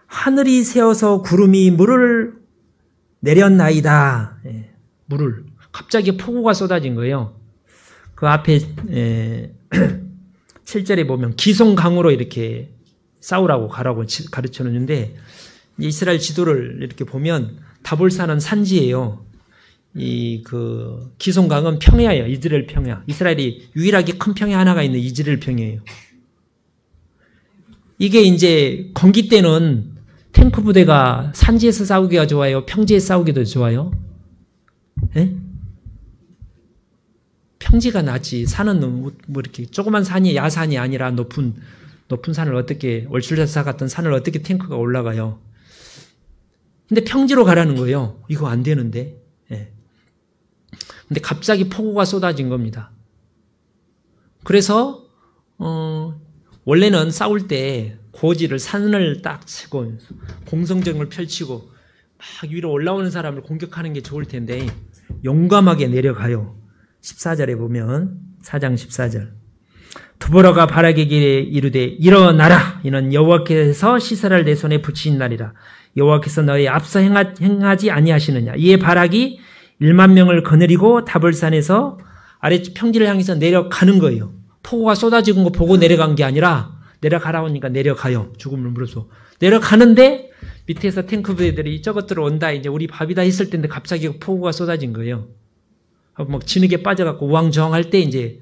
하늘이 새어서 구름이 물을 내렸나이다. 물을 갑자기 폭우가 쏟아진 거예요. 그 앞에 7절에 보면 기송강으로 이렇게 싸우라고 가라고 가르쳐놓는데 이스라엘 지도를 이렇게 보면 다볼산은 산지예요. 그 기송강은 평야예요. 이스라엘 평야. 이스라엘이 유일하게 큰 평야 하나가 있는 이스라엘 평야예요. 이게 이제 건기 때는 탱크 부대가 산지에서 싸우기가 좋아요? 평지에서 싸우기도 좋아요? 평지가 낫지. 산은 이렇게 조그만 산이 야산이 아니라 높은 산을 어떻게 월출자사 같은 산을 어떻게 탱크가 올라가요? 근데 평지로 가라는 거예요. 이거 안 되는데. 근데 갑자기 폭우가 쏟아진 겁니다. 그래서 원래는 싸울 때 고지를 산을 딱 치고 공성전을 펼치고 막 위로 올라오는 사람을 공격하는 게 좋을 텐데 용감하게 내려가요. 14절에 보면 4장 14절 드보라가 바락에게 이르되 일어나라. 이는 여호와께서 시사를 내 손에 붙이신 날이라. 여호와께서 너희 앞서 행하지 아니하시느냐. 이에 바락이 1만 명을 거느리고 다볼산에서 아래쪽 평지를 향해서 내려가는 거예요. 폭우가 쏟아지는 거 보고 내려간 게 아니라 내려가라 하니까 내려가요. 죽음을 물어서 내려가는데 밑에서 탱크 부대들이 저것들 온다, 이제 우리 밥이다 했을 텐데 갑자기 폭우가 쏟아진 거예요. 막 진흙에 빠져갖고 우왕좌왕할 때 이제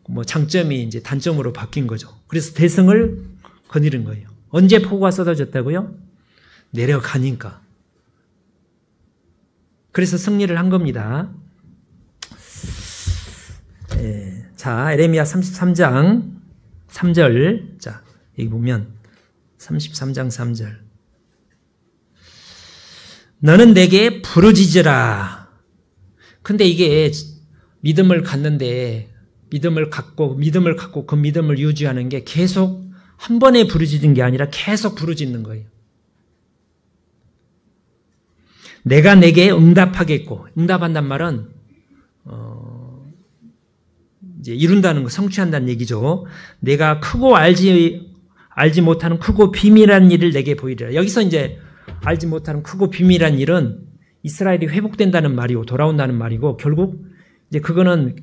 뭐 장점이 이제 단점으로 바뀐 거죠. 그래서 대성을 거느린 거예요. 언제 폭우가 쏟아졌다고요? 내려가니까. 그래서 승리를 한 겁니다. 자, 에레미야 33장 3절. 자, 여기 보면 33장 3절. 너는 내게 부르짖으라. 근데 이게 믿음을 갖는데 믿음을 갖고 그 믿음을 유지하는 게 계속 한 번에 부르짖는 게 아니라 계속 부르짖는 거예요. 내가 내게 응답하겠고, 응답한단 말은 이제 이룬다는 거, 성취한다는 얘기죠. 내가 크고 알지 못하는 크고 비밀한 일을 내게 보이리라. 여기서 이제 알지 못하는 크고 비밀한 일은 이스라엘이 회복된다는 말이고 돌아온다는 말이고, 결국 이제 그거는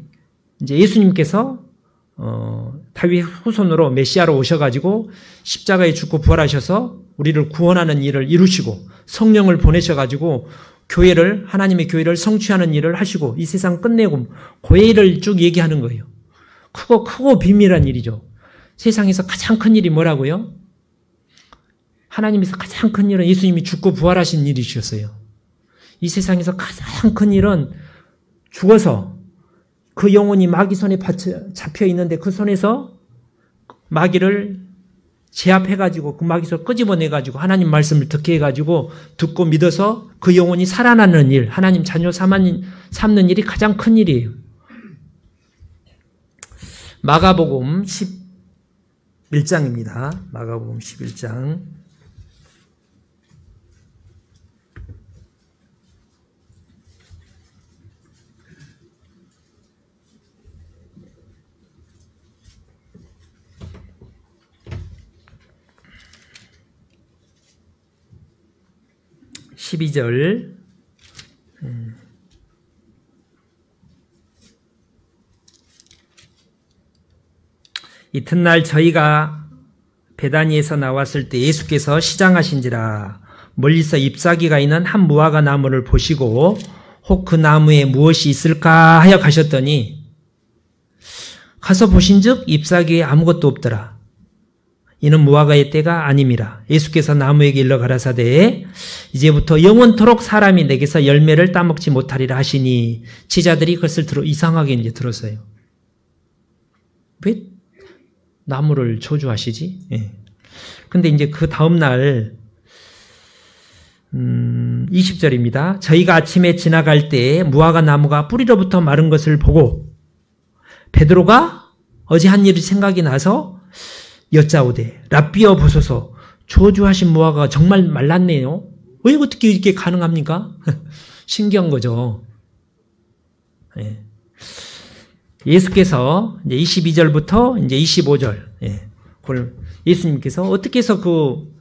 이제 예수님께서 다윗 후손으로 메시아로 오셔가지고 십자가에 죽고 부활하셔서 우리를 구원하는 일을 이루시고 성령을 보내셔가지고 교회를, 하나님의 교회를 성취하는 일을 하시고 이 세상 끝내고 그 일을 쭉 얘기하는 거예요. 크고 비밀한 일이죠. 세상에서 가장 큰 일이 뭐라고요? 하나님에서 가장 큰 일은 예수님이 죽고 부활하신 일이셨어요. 이 세상에서 가장 큰 일은 죽어서 그 영혼이 마귀 손에 잡혀 있는데 그 손에서 마귀를 제압해가지고 그 마귀 손을 끄집어내가지고 하나님 말씀을 듣게 해가지고 듣고 믿어서 그 영혼이 살아나는 일, 하나님 자녀 삼는 일이 가장 큰 일이에요. 마가복음 11장입니다. 마가복음 11장. (12절) 이튿날 저희가 베다니에서 나왔을 때 예수께서 시장하신지라 멀리서 잎사귀가 있는 한 무화과 나무를 보시고 혹 그 나무에 무엇이 있을까 하여 가셨더니 가서 보신즉 잎사귀에 아무것도 없더라. 이는 무화과의 때가 아님이라. 예수께서 나무에게 일러 가라사대 이제부터 영원토록 사람이 내게서 열매를 따먹지 못하리라 하시니 제자들이 그것을 이상하게 이제 들었어요. 왜 나무를 저주하시지? 예. 근데 이제 그 다음날 20절입니다. 저희가 아침에 지나갈 때 무화과 나무가 뿌리로부터 마른 것을 보고 베드로가 어제 한 일이 생각이 나서 여짜오되 랍비여 보소서 저주하신 무화과가 정말 말랐네요. 왜 어떻게 이렇게 가능합니까? 신기한 거죠. 예. 예수께서 이제 22절부터 이제 25절, 예. 그걸 예수님께서 어떻게 해서 그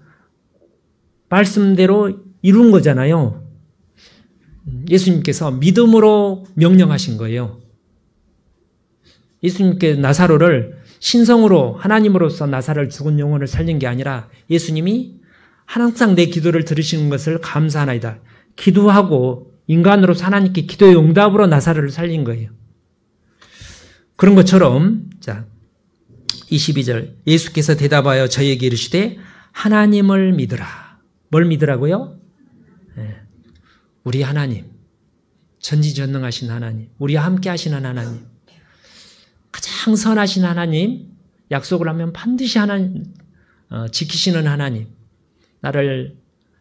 말씀대로 이룬 거잖아요. 예수님께서 믿음으로 명령하신 거예요. 예수님께 나사로를 신성으로 하나님으로서 나사로를 죽은 영혼을 살린 게 아니라 예수님이 항상 내 기도를 들으시는 것을 감사하나이다. 기도하고 인간으로서 하나님께 기도의 응답으로 나사로를 살린 거예요. 그런 것처럼 자 22절 예수께서 대답하여 저에게 이르시되 하나님을 믿으라. 뭘 믿으라고요? 네. 우리 하나님, 전지전능하신 하나님, 우리와 함께 하시는 하나님, 가장 선하신 하나님, 약속을 하면 반드시 하나님 지키시는 하나님, 나를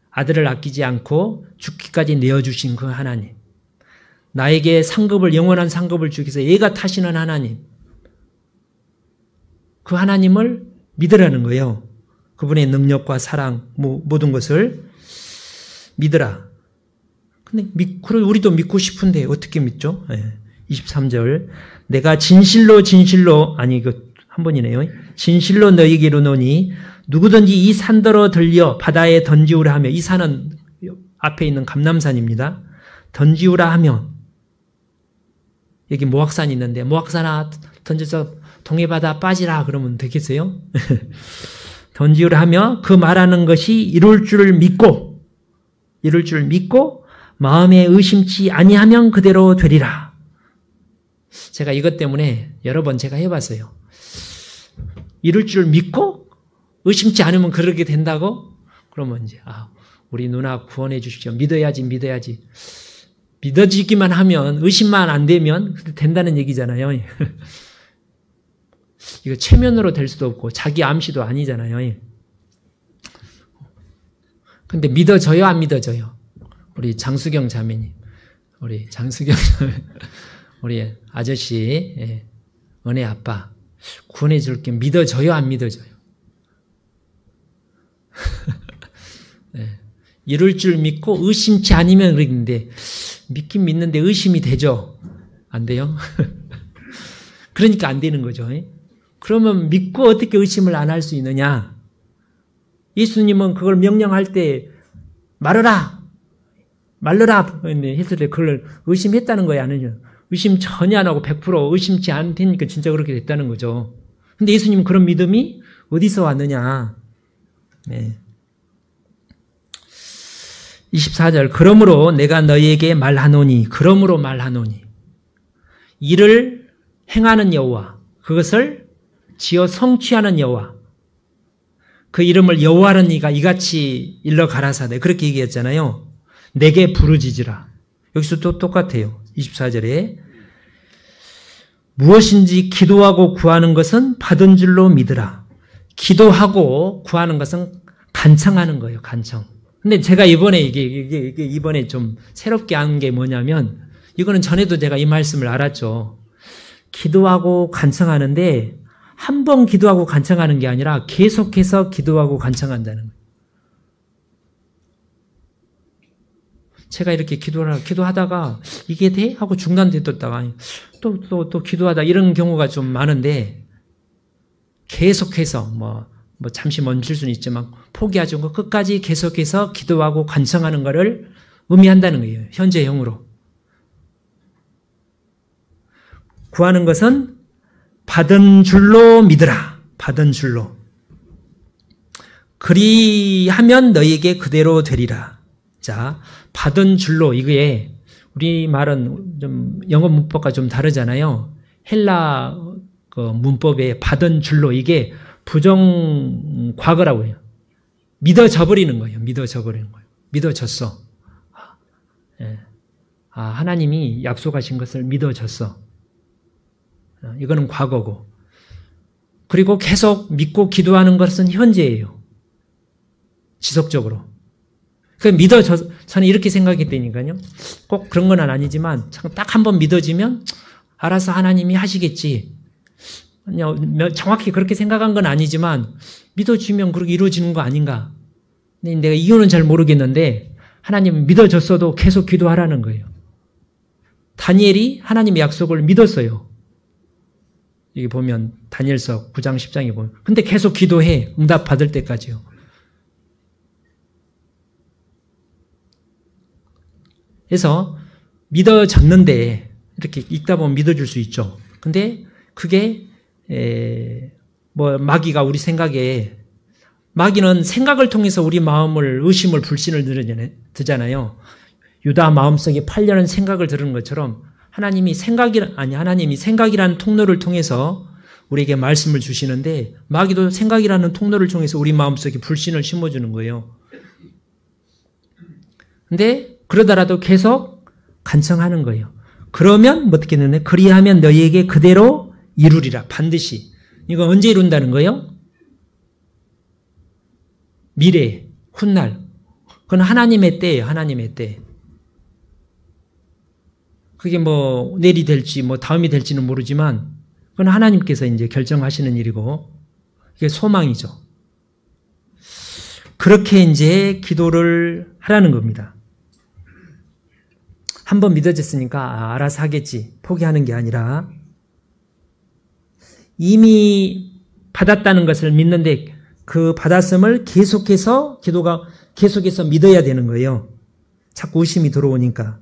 아들을 아끼지 않고 죽기까지 내어주신 그 하나님, 나에게 상급을 영원한 상급을 주기 위해서 애가 타시는 하나님, 그 하나님을 믿으라는 거예요. 그분의 능력과 사랑 모든 것을 믿으라. 근데 우리도 믿고 싶은데 어떻게 믿죠? 23절 내가 진실로 아니 이거 한 번이네요. 진실로 너희에게 이르노니 누구든지 이 산더러 들려 바다에 던지우라 하며, 이 산은 앞에 있는 감람산입니다. 던지우라 하면, 여기 모악산이 있는데 모악산아 던져서 동해바다 빠지라 그러면 되겠어요? 던지우라 하며 그 말하는 것이 이룰 줄 믿고 마음에 의심치 아니하면 그대로 되리라. 제가 이것 때문에 여러 번 제가 해봤어요. 이룰 줄 믿고 의심치 않으면 그렇게 된다고? 그러면 이제 우리 누나 구원해 주십시오. 믿어야지. 믿어지기만 하면, 의심만 안 되면 된다는 얘기잖아요. 이거 체면으로 될 수도 없고 자기 암시도 아니잖아요. 근데 믿어져요, 안 믿어져요? 우리 장수경 자매님, 우리 아저씨, 은혜 아빠 구원해 줄게. 믿어져요, 안 믿어져요? 네. 이룰 줄 믿고 의심치 않으면 그러는데 믿긴 믿는데 의심이 되죠? 안 돼요? 그러니까 안 되는 거죠. 그러면 믿고 어떻게 의심을 안 할 수 있느냐? 예수님은 그걸 명령할 때 말러라 했을 때 그걸 의심했다는 거야, 아니냐? 의심 전혀 안 하고 100% 의심치 않다니까 진짜 그렇게 됐다는 거죠. 근데 예수님은 그런 믿음이 어디서 왔느냐? 네. 24절 그러므로 내가 너희에게 말하노니 이를 행하는 여호와 그것을 지어 성취하는 여호와 그 이름을 여호와는 이가 이같이 일러 가라사대 그렇게 얘기했잖아요. 내게 부르짖으라. 여기서 또 똑같아요. 24절에 무엇인지 기도하고 구하는 것은 받은 줄로 믿으라. 기도하고 구하는 것은 간청하는 거예요. 간청. 근데 제가 이번에 이번에 좀 새롭게 한 게 뭐냐면 이거는 전에도 제가 이 말씀을 알았죠. 기도하고 간청하는데 한 번 기도하고 간청하는 게 아니라 계속해서 기도하고 간청한다는 거예요. 제가 이렇게 기도하다가 이게 돼? 하고 중단됐다가 또 기도하다 이런 경우가 좀 많은데 계속해서 뭐 잠시 멈출 수는 있지만 포기하지 않고 끝까지 계속해서 기도하고 간청하는 것을 의미한다는 거예요. 현재형으로. 구하는 것은 받은 줄로 믿으라. 받은 줄로. 그리하면 너희에게 그대로 되리라. 자, 받은 줄로 이게 우리 말은 좀 영어 문법과 좀 다르잖아요. 헬라 그 문법에 받은 줄로 이게 부정 과거라고 해요. 믿어져 버리는 거예요. 믿어졌어. 하나님이 약속하신 것을 믿어졌어. 이거는 과거고. 그리고 계속 믿고 기도하는 것은 현재예요. 지속적으로. 저는 이렇게 생각했다니까요. 꼭 그런 건 아니지만 딱 한 번 믿어지면 알아서 하나님이 하시겠지. 정확히 그렇게 생각한 건 아니지만 믿어지면 그렇게 이루어지는 거 아닌가. 근데 내가 이유는 잘 모르겠는데 하나님 믿어졌어도 계속 기도하라는 거예요. 다니엘이 하나님의 약속을 믿었어요. 여기 보면 다니엘서 9장 10장에 보면. 근데 계속 기도해. 응답 받을 때까지요. 그래서 믿어졌는데 이렇게 읽다 보면 믿어줄 수 있죠. 근데 그게 마귀가 우리 생각에 마귀는 생각을 통해서 우리 마음을 의심을 불신을 드잖아요. 유다 마음속에 8년은 생각을 들은 것처럼 하나님이 생각이라는 통로를 통해서 우리에게 말씀을 주시는데 마귀도 생각이라는 통로를 통해서 우리 마음속에 불신을 심어주는 거예요. 근데 그러다라도 계속 간청하는 거예요. 그러면 어떻게 되느냐? 그리하면 너희에게 그대로 이루리라. 반드시. 이거 언제 이룬다는 거예요? 미래, 훗날. 그건 하나님의 때예요. 하나님의 때. 그게 내일이 될지 다음이 될지는 모르지만 그건 하나님께서 이제 결정하시는 일이고 이게 소망이죠. 그렇게 이제 기도를 하라는 겁니다. 한번 믿어졌으니까 알아서 하겠지. 포기하는 게 아니라 이미 받았다는 것을 믿는데 그 받았음을 계속해서 믿어야 되는 거예요. 자꾸 의심이 들어오니까.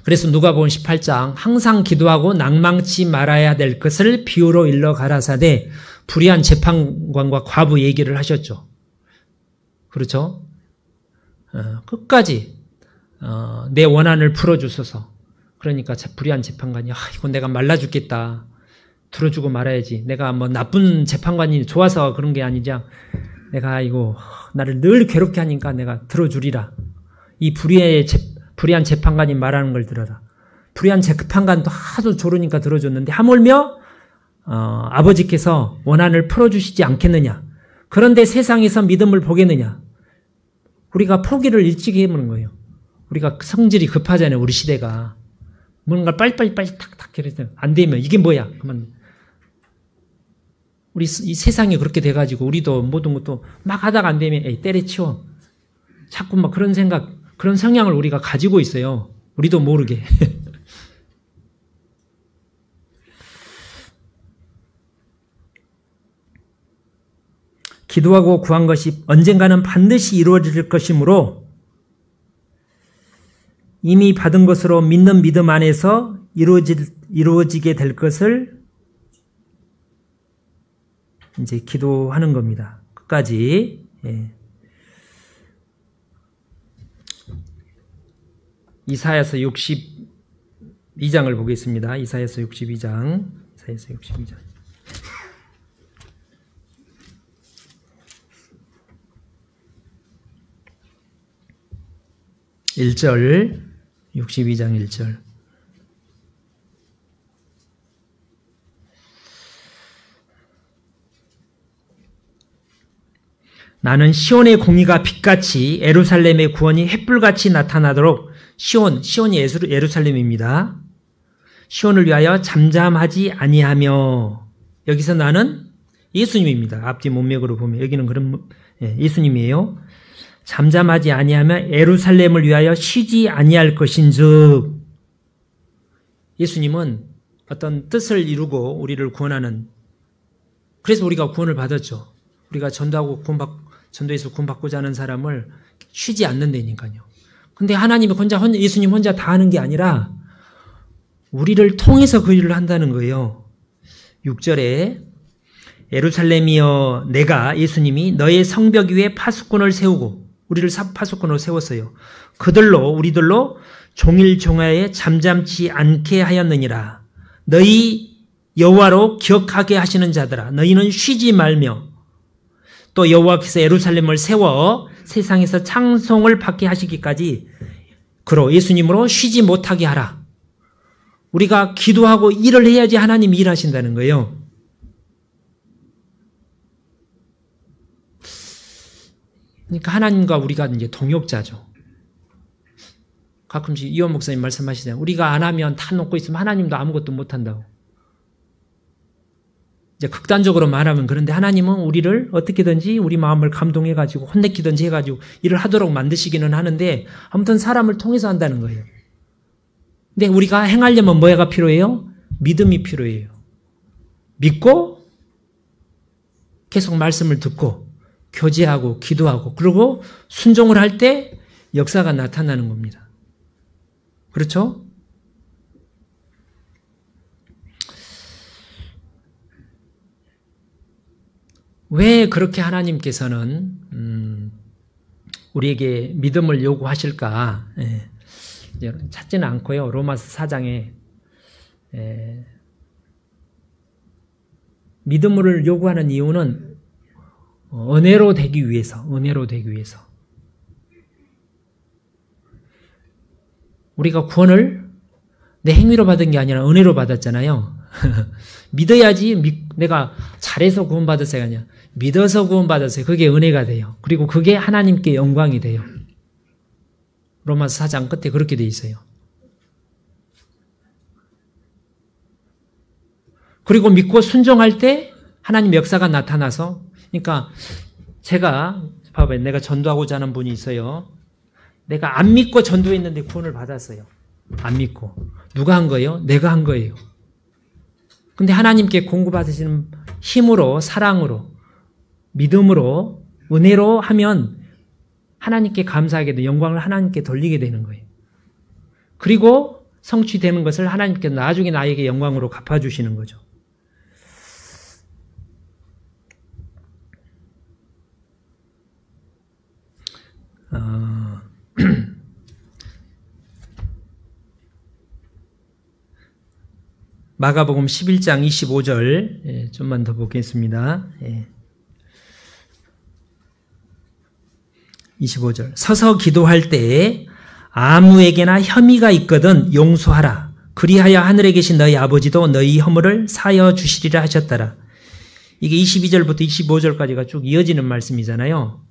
그래서 누가복음 18장 항상 기도하고 낭망치 말아야 될 것을 비유로 일러 가라사대 불의한 재판관과 과부 얘기를 하셨죠. 그렇죠? 끝까지 내 원한을 풀어주소서. 그러니까 불의한 재판관이 이건 내가 말라 죽겠다. 들어주고 말아야지. 내가 뭐 나쁜 재판관이 좋아서 그런 게 아니지. 내가 이거 나를 늘 괴롭게 하니까 내가 들어주리라. 이 불의한 재판관이 말하는 걸 들어라. 불의한 재판관도 하도 조르니까 들어줬는데 하물며 아버지께서 원한을 풀어주시지 않겠느냐. 그런데 세상에서 믿음을 보겠느냐. 우리가 포기를 일찍 해보는 거예요. 우리가 성질이 급하잖아요. 우리 시대가. 뭔가 빨리빨리 탁탁 해서 안 되면 이게 뭐야. 그러면 우리 이 세상이 그렇게 돼가지고 우리도 모든 것도 막 하다가 안 되면 에이 때려치워. 자꾸 막 그런 생각, 그런 성향을 우리가 가지고 있어요. 우리도 모르게. 기도하고 구한 것이 언젠가는 반드시 이루어질 것이므로 이미 받은 것으로 믿는 믿음 안에서 이루어지게 될 것을 이제 기도하는 겁니다. 끝까지. 예. 이사야서 62장을 보겠습니다. 이사야서 62장. 1절, 62장 1절. 나는 시온의 공의가 빛같이 예루살렘의 구원이 햇불같이 나타나도록 시온이 예루살렘입니다. 시온을 위하여 잠잠하지 아니하며. 여기서 나는 예수님입니다. 앞뒤 문맥으로 보면 여기는 그런 예수님이에요. 잠잠하지 아니하며 예루살렘을 위하여 쉬지 아니할 것인즉. 예수님은 어떤 뜻을 이루고 우리를 구원하는, 그래서 우리가 구원을 받았죠. 우리가 전도해서 구원받고자 하는 사람을 쉬지 않는다니까요. 근데 하나님이 예수님 혼자 다 하는 게 아니라 우리를 통해서 그 일을 한다는 거예요. 6절에 예루살렘이여 내가 예수님이 너의 성벽 위에 파수꾼을 세우고, 우리를 파수꾼으로 세웠어요. 우리들로 종일종야에 잠잠지 않게 하였느니라. 너희 여호와로 기억하게 하시는 자들아, 너희는 쉬지 말며 또 여호와께서 예루살렘을 세워 세상에서 찬송을 받게 하시기까지 그로 예수님으로 쉬지 못하게 하라. 우리가 기도하고 일을 해야지 하나님이 일하신다는 거예요. 그러니까 하나님과 우리가 이제 동역자죠. 가끔씩 이원 목사님 말씀하시잖아요. 우리가 안 하면 다 놓고 있으면 하나님도 아무것도 못 한다고. 이제 극단적으로 말하면 그런데 하나님은 우리를 어떻게든지 우리 마음을 감동해가지고 혼내키든지 해가지고 일을 하도록 만드시기는 하는데 아무튼 사람을 통해서 한다는 거예요. 근데 우리가 행하려면 뭐가 필요해요? 믿음이 필요해요. 믿고 계속 말씀을 듣고 교제하고 기도하고 그리고 순종을 할 때 역사가 나타나는 겁니다. 그렇죠? 왜 그렇게 하나님께서는 우리에게 믿음을 요구하실까? 찾지는 않고요. 로마서 4장에 믿음을 요구하는 이유는 은혜로 되기 위해서. 우리가 구원을 내 행위로 받은 게 아니라 은혜로 받았잖아요. 믿어야지. 내가 잘해서 구원받았어요. 아니야. 믿어서 구원받았어요. 그게 은혜가 돼요. 그리고 그게 하나님께 영광이 돼요. 로마서 4장 끝에 그렇게 돼 있어요. 그리고 믿고 순종할 때 하나님 역사가 나타나서, 그러니까 제가 봐봐요. 내가 전도하고자 하는 분이 있어요. 내가 안 믿고 전도했는데 구원을 받았어요. 안 믿고. 누가 한 거예요? 내가 한 거예요. 근데 하나님께 공급받으시는 힘으로, 사랑으로, 믿음으로, 은혜로 하면 하나님께 감사하게 되고 영광을 하나님께 돌리게 되는 거예요. 그리고 성취되는 것을 하나님께 나중에 나에게 영광으로 갚아주시는 거죠. 마가복음 11장 25절 좀만 더 보겠습니다. 25절 서서 기도할 때에 아무에게나 혐의가 있거든 용서하라. 그리하여 하늘에 계신 너희 아버지도 너희 허물을 사여 주시리라 하셨더라. 이게 22절부터 25절까지가 쭉 이어지는 말씀이잖아요.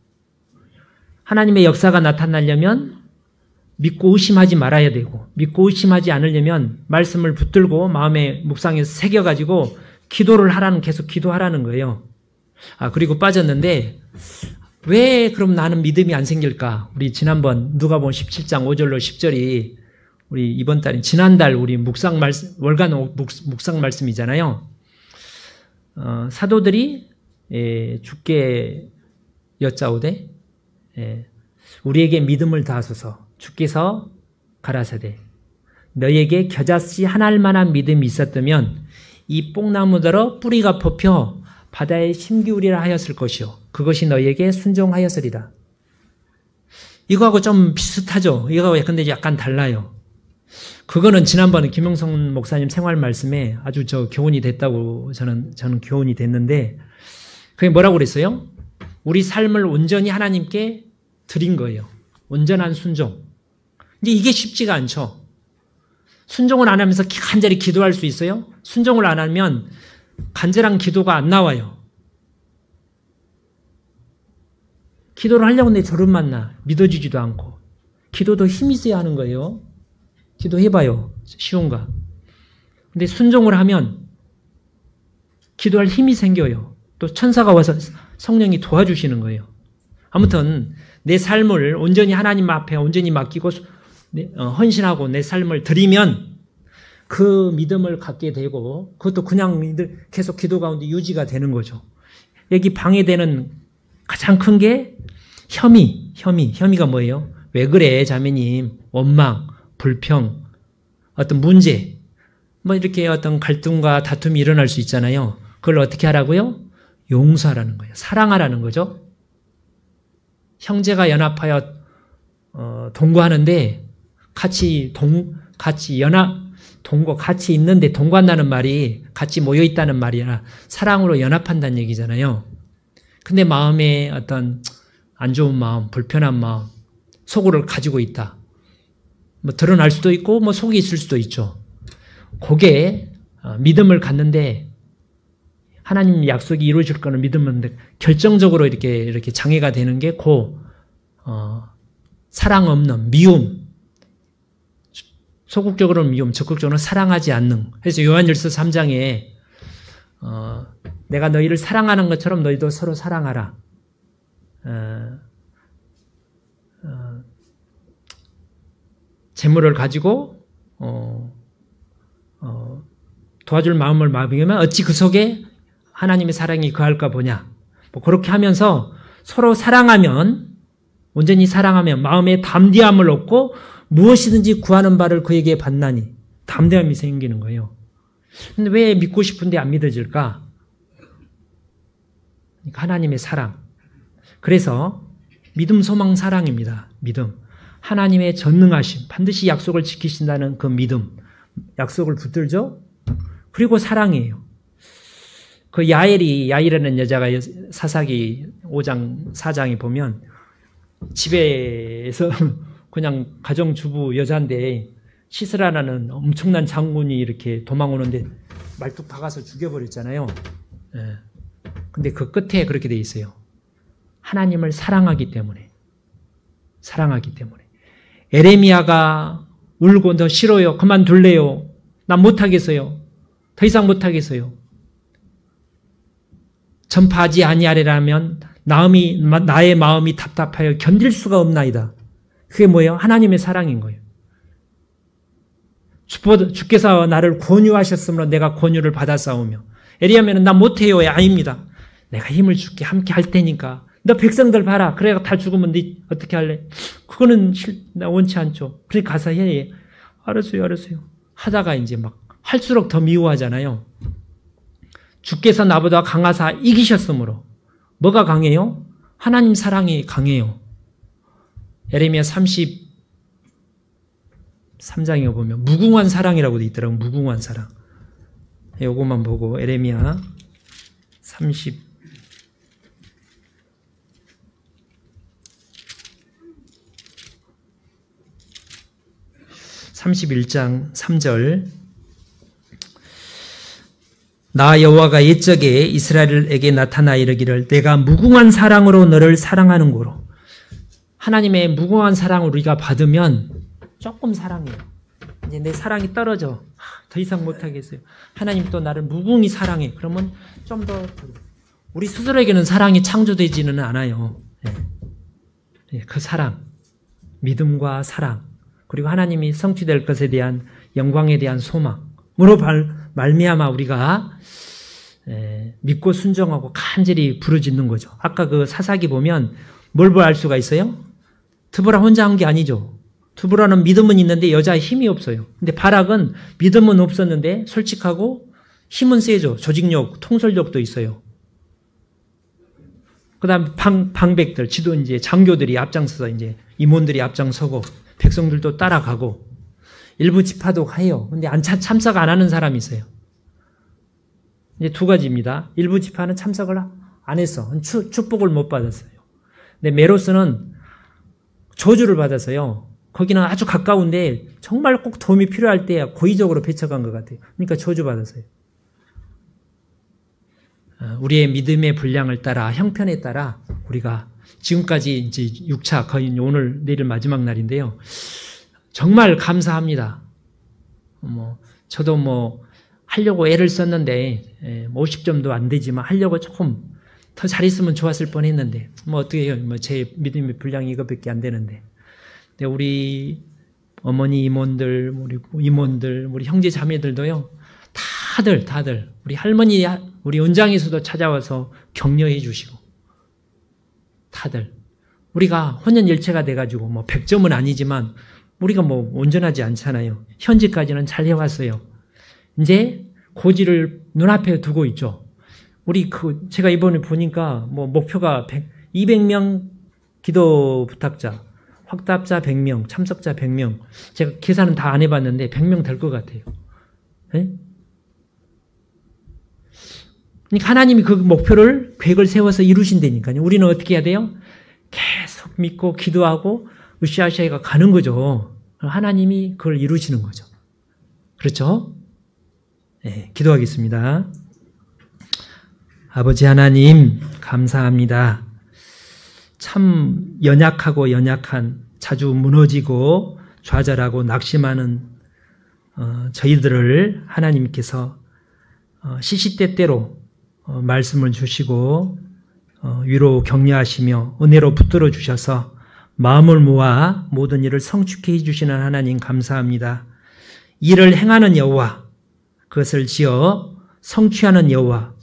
하나님의 역사가 나타나려면 믿고 의심하지 말아야 되고, 믿고 의심하지 않으려면 말씀을 붙들고 마음의 묵상에서 새겨가지고 기도를 하라는, 계속 기도하라는 거예요. 그리고 빠졌는데 왜 그럼 나는 믿음이 안 생길까? 우리 지난번 누가복음 17장 5절로 10절이 우리 이번 달인 지난달 우리 묵상 말씀, 월간 묵상 말씀이잖아요. 사도들이 주께 여짜오되 우리에게 믿음을 다하소서. 주께서 가라사대 너희에게 겨자씨 한 알만한 믿음이 있었다면 이 뽕나무더러 뿌리가 뽑혀 바다에 심기울이라 하였을 것이요 그것이 너희에게 순종하였으리라. 이거하고 좀 비슷하죠. 이거하고 근데 약간 달라요. 그거는 지난번에 김용성 목사님 생활 말씀에 아주 교훈이 됐다고 저는 교훈이 됐는데, 그게 뭐라고 그랬어요? 우리 삶을 온전히 하나님께 드린 거예요. 온전한 순종. 근데 이게 쉽지가 않죠. 순종을 안 하면서 간절히 기도할 수 있어요? 순종을 안 하면 간절한 기도가 안 나와요. 기도를 하려고 내 저를 만나 믿어지지도 않고. 기도도 힘이 있어야 하는 거예요. 기도해봐요. 쉬운가? 근데 순종을 하면 기도할 힘이 생겨요. 또 천사가 와서 성령이 도와주시는 거예요. 아무튼 내 삶을 온전히 하나님 앞에 온전히 맡기고 헌신하고 내 삶을 드리면 그 믿음을 갖게 되고, 그것도 그냥 계속 기도 가운데 유지가 되는 거죠. 여기 방해되는 가장 큰 게 혐의가 뭐예요? 왜 그래 자매님, 원망, 불평, 어떤 문제, 이렇게 어떤 갈등과 다툼이 일어날 수 있잖아요. 그걸 어떻게 하라고요? 용서하라는 거예요. 사랑하라는 거죠. 형제가 연합하여 동거하는데 같이 있는데 동거한다는 말이 같이 모여 있다는 말이야. 사랑으로 연합한다는 얘기잖아요. 근데 마음에 어떤 안 좋은 마음, 불편한 마음, 속으로 가지고 있다. 드러날 수도 있고 속이 있을 수도 있죠. 그게 믿음을 갖는데 하나님 약속이 이루어질 거는 믿음은 결정적으로 이렇게 장애가 되는 게 사랑 없는 미움, 소극적으로는 미움, 적극적으로는 사랑하지 않는. 그래서 요한일서 3장에 내가 너희를 사랑하는 것처럼 너희도 서로 사랑하라. 재물을 가지고 도와줄 마음을 마비면 어찌 그 속에 하나님의 사랑이 거할까 보냐. 그렇게 하면서 서로 사랑하면, 온전히 사랑하면 마음에 담대함을 얻고 무엇이든지 구하는 바를 그에게 받나니. 담대함이 생기는 거예요. 근데 왜 믿고 싶은데 안 믿어질까? 하나님의 사랑. 그래서 믿음, 소망, 사랑입니다. 믿음. 하나님의 전능하심, 반드시 약속을 지키신다는 그 믿음, 약속을 붙들죠. 그리고 사랑이에요. 그 야일이라는 여자가 사사기 5장 4장에 보면 집에서 그냥 가정주부 여자인데 시스라라는 엄청난 장군이 이렇게 도망오는데 말뚝 박아서 죽여버렸잖아요. 근데 그 끝에 그렇게 돼 있어요. 하나님을 사랑하기 때문에. 에레미야가 울고 너 싫어요. 그만둘래요. 난 못하겠어요. 더 이상 못하겠어요. 전파하지 아니하리라면 나의 마음이 답답하여 견딜 수가 없나이다. 그게 뭐예요? 하나님의 사랑인 거예요. 주께서 나를 권유하셨으므로 내가 권유를 받아싸우며. 에리야면은 나 못해요. 아닙니다. 내가 힘을 줄게. 함께 할 테니까. 너 백성들 봐라. 그래가 다 죽으면 네 어떻게 할래? 그거는 나 원치 않죠. 그러니까 가서 해. 알았어요. 하다가 이제 막 할수록 더 미워하잖아요. 주께서 나보다 강하사 이기셨으므로. 뭐가 강해요? 하나님 사랑이 강해요. 에레미야 33장에 보면 무궁한 사랑이라고 돼 있더라고요. 무궁한 사랑. 요것만 보고 에레미야 31장 3절 나 여호와가 옛적에 이스라엘에게 나타나 이르기를 내가 무궁한 사랑으로 너를 사랑하는 고로. 하나님의 무궁한 사랑을 우리가 받으면 조금 사랑해요. 이제 내 사랑이 떨어져. 더 이상 못하겠어요. 하나님 또 나를 무궁히 사랑해. 그러면 좀 더 우리 스스로에게는 사랑이 창조되지는 않아요. 그 사랑, 믿음과 사랑, 그리고 하나님이 성취될 것에 대한 영광에 대한 소망으로 말미암아 우리가 믿고 순종하고 간절히 부르짖는 거죠. 아까 그 사사기 보면 뭘 알 수가 있어요? 드보라 혼자 한 게 아니죠. 드보라는 믿음은 있는데 여자의 힘이 없어요. 근데 바락은 믿음은 없었는데 솔직하고 힘은 세죠. 조직력, 통솔력도 있어요. 그 다음 방백들, 지도 이제 장교들이 앞장서서 이제 임원들이 앞장서고 백성들도 따라가고 일부 지파도 해요. 근데 참석 안 하는 사람이 있어요. 이제 두 가지입니다. 일부 지파는 참석을 안 했어. 축복을 못 받았어요. 근데 메로스는 저주를 받았어요. 거기는 아주 가까운데 정말 꼭 도움이 필요할 때 고의적으로 배척한 것 같아요. 그러니까 저주 받았어요. 우리의 믿음의 분량을 따라 형편에 따라 우리가 지금까지 이제 6차 거의 오늘 내일 마지막 날인데요. 정말 감사합니다. 저도 하려고 애를 썼는데 50점도 안 되지만 하려고 조금 더 잘했으면 좋았을 뻔했는데 어떻게 해요? 제 믿음의 분량이 이거밖에 안 되는데. 근데 우리 어머니 임원들, 우리 임원들, 우리 형제 자매들도요. 다들 우리 할머니, 우리 은장에서도 찾아와서 격려해 주시고 다들 우리가 혼연일체가 돼가지고 100점은 아니지만 우리가 온전하지 않잖아요. 현재까지는 잘 해왔어요. 이제 고지를 눈앞에 두고 있죠. 우리 제가 이번에 보니까 목표가 200명 기도 부탁자, 확답자 100명, 참석자 100명. 제가 계산은 다 안 해봤는데 100명 될 것 같아요. 네? 그러니까 하나님이 그 목표를 계획을 세워서 이루신다니까요. 우리는 어떻게 해야 돼요? 계속 믿고 기도하고 으쌰으쌰가 가는 거죠. 하나님이 그걸 이루시는 거죠. 그렇죠? 네, 기도하겠습니다. 아버지 하나님 감사합니다. 참 연약하고 연약한 자주 무너지고 좌절하고 낙심하는 저희들을 하나님께서 시시때때로 말씀을 주시고 위로 격려하시며 은혜로 붙들어 주셔서 마음을 모아 모든 일을 성취케 해주시는 하나님 감사합니다. 일을 행하는 여호와, 그것을 지어 성취하는 여호와,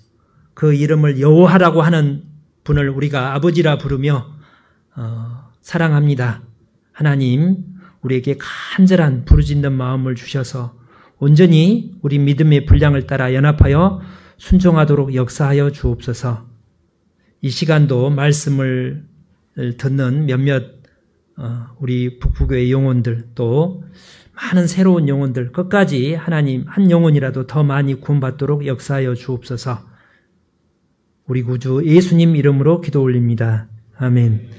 그 이름을 여호와라고 하는 분을 우리가 아버지라 부르며 사랑합니다. 하나님, 우리에게 간절한 부르짖는 마음을 주셔서 온전히 우리 믿음의 분량을 따라 연합하여 순종하도록 역사하여 주옵소서. 이 시간도 말씀을 듣는 몇몇 우리 북부교회 영혼들 또 많은 새로운 영혼들 끝까지 하나님 한 영혼이라도 더 많이 구원받도록 역사하여 주옵소서. 우리 구주 예수님 이름으로 기도 올립니다. 아멘.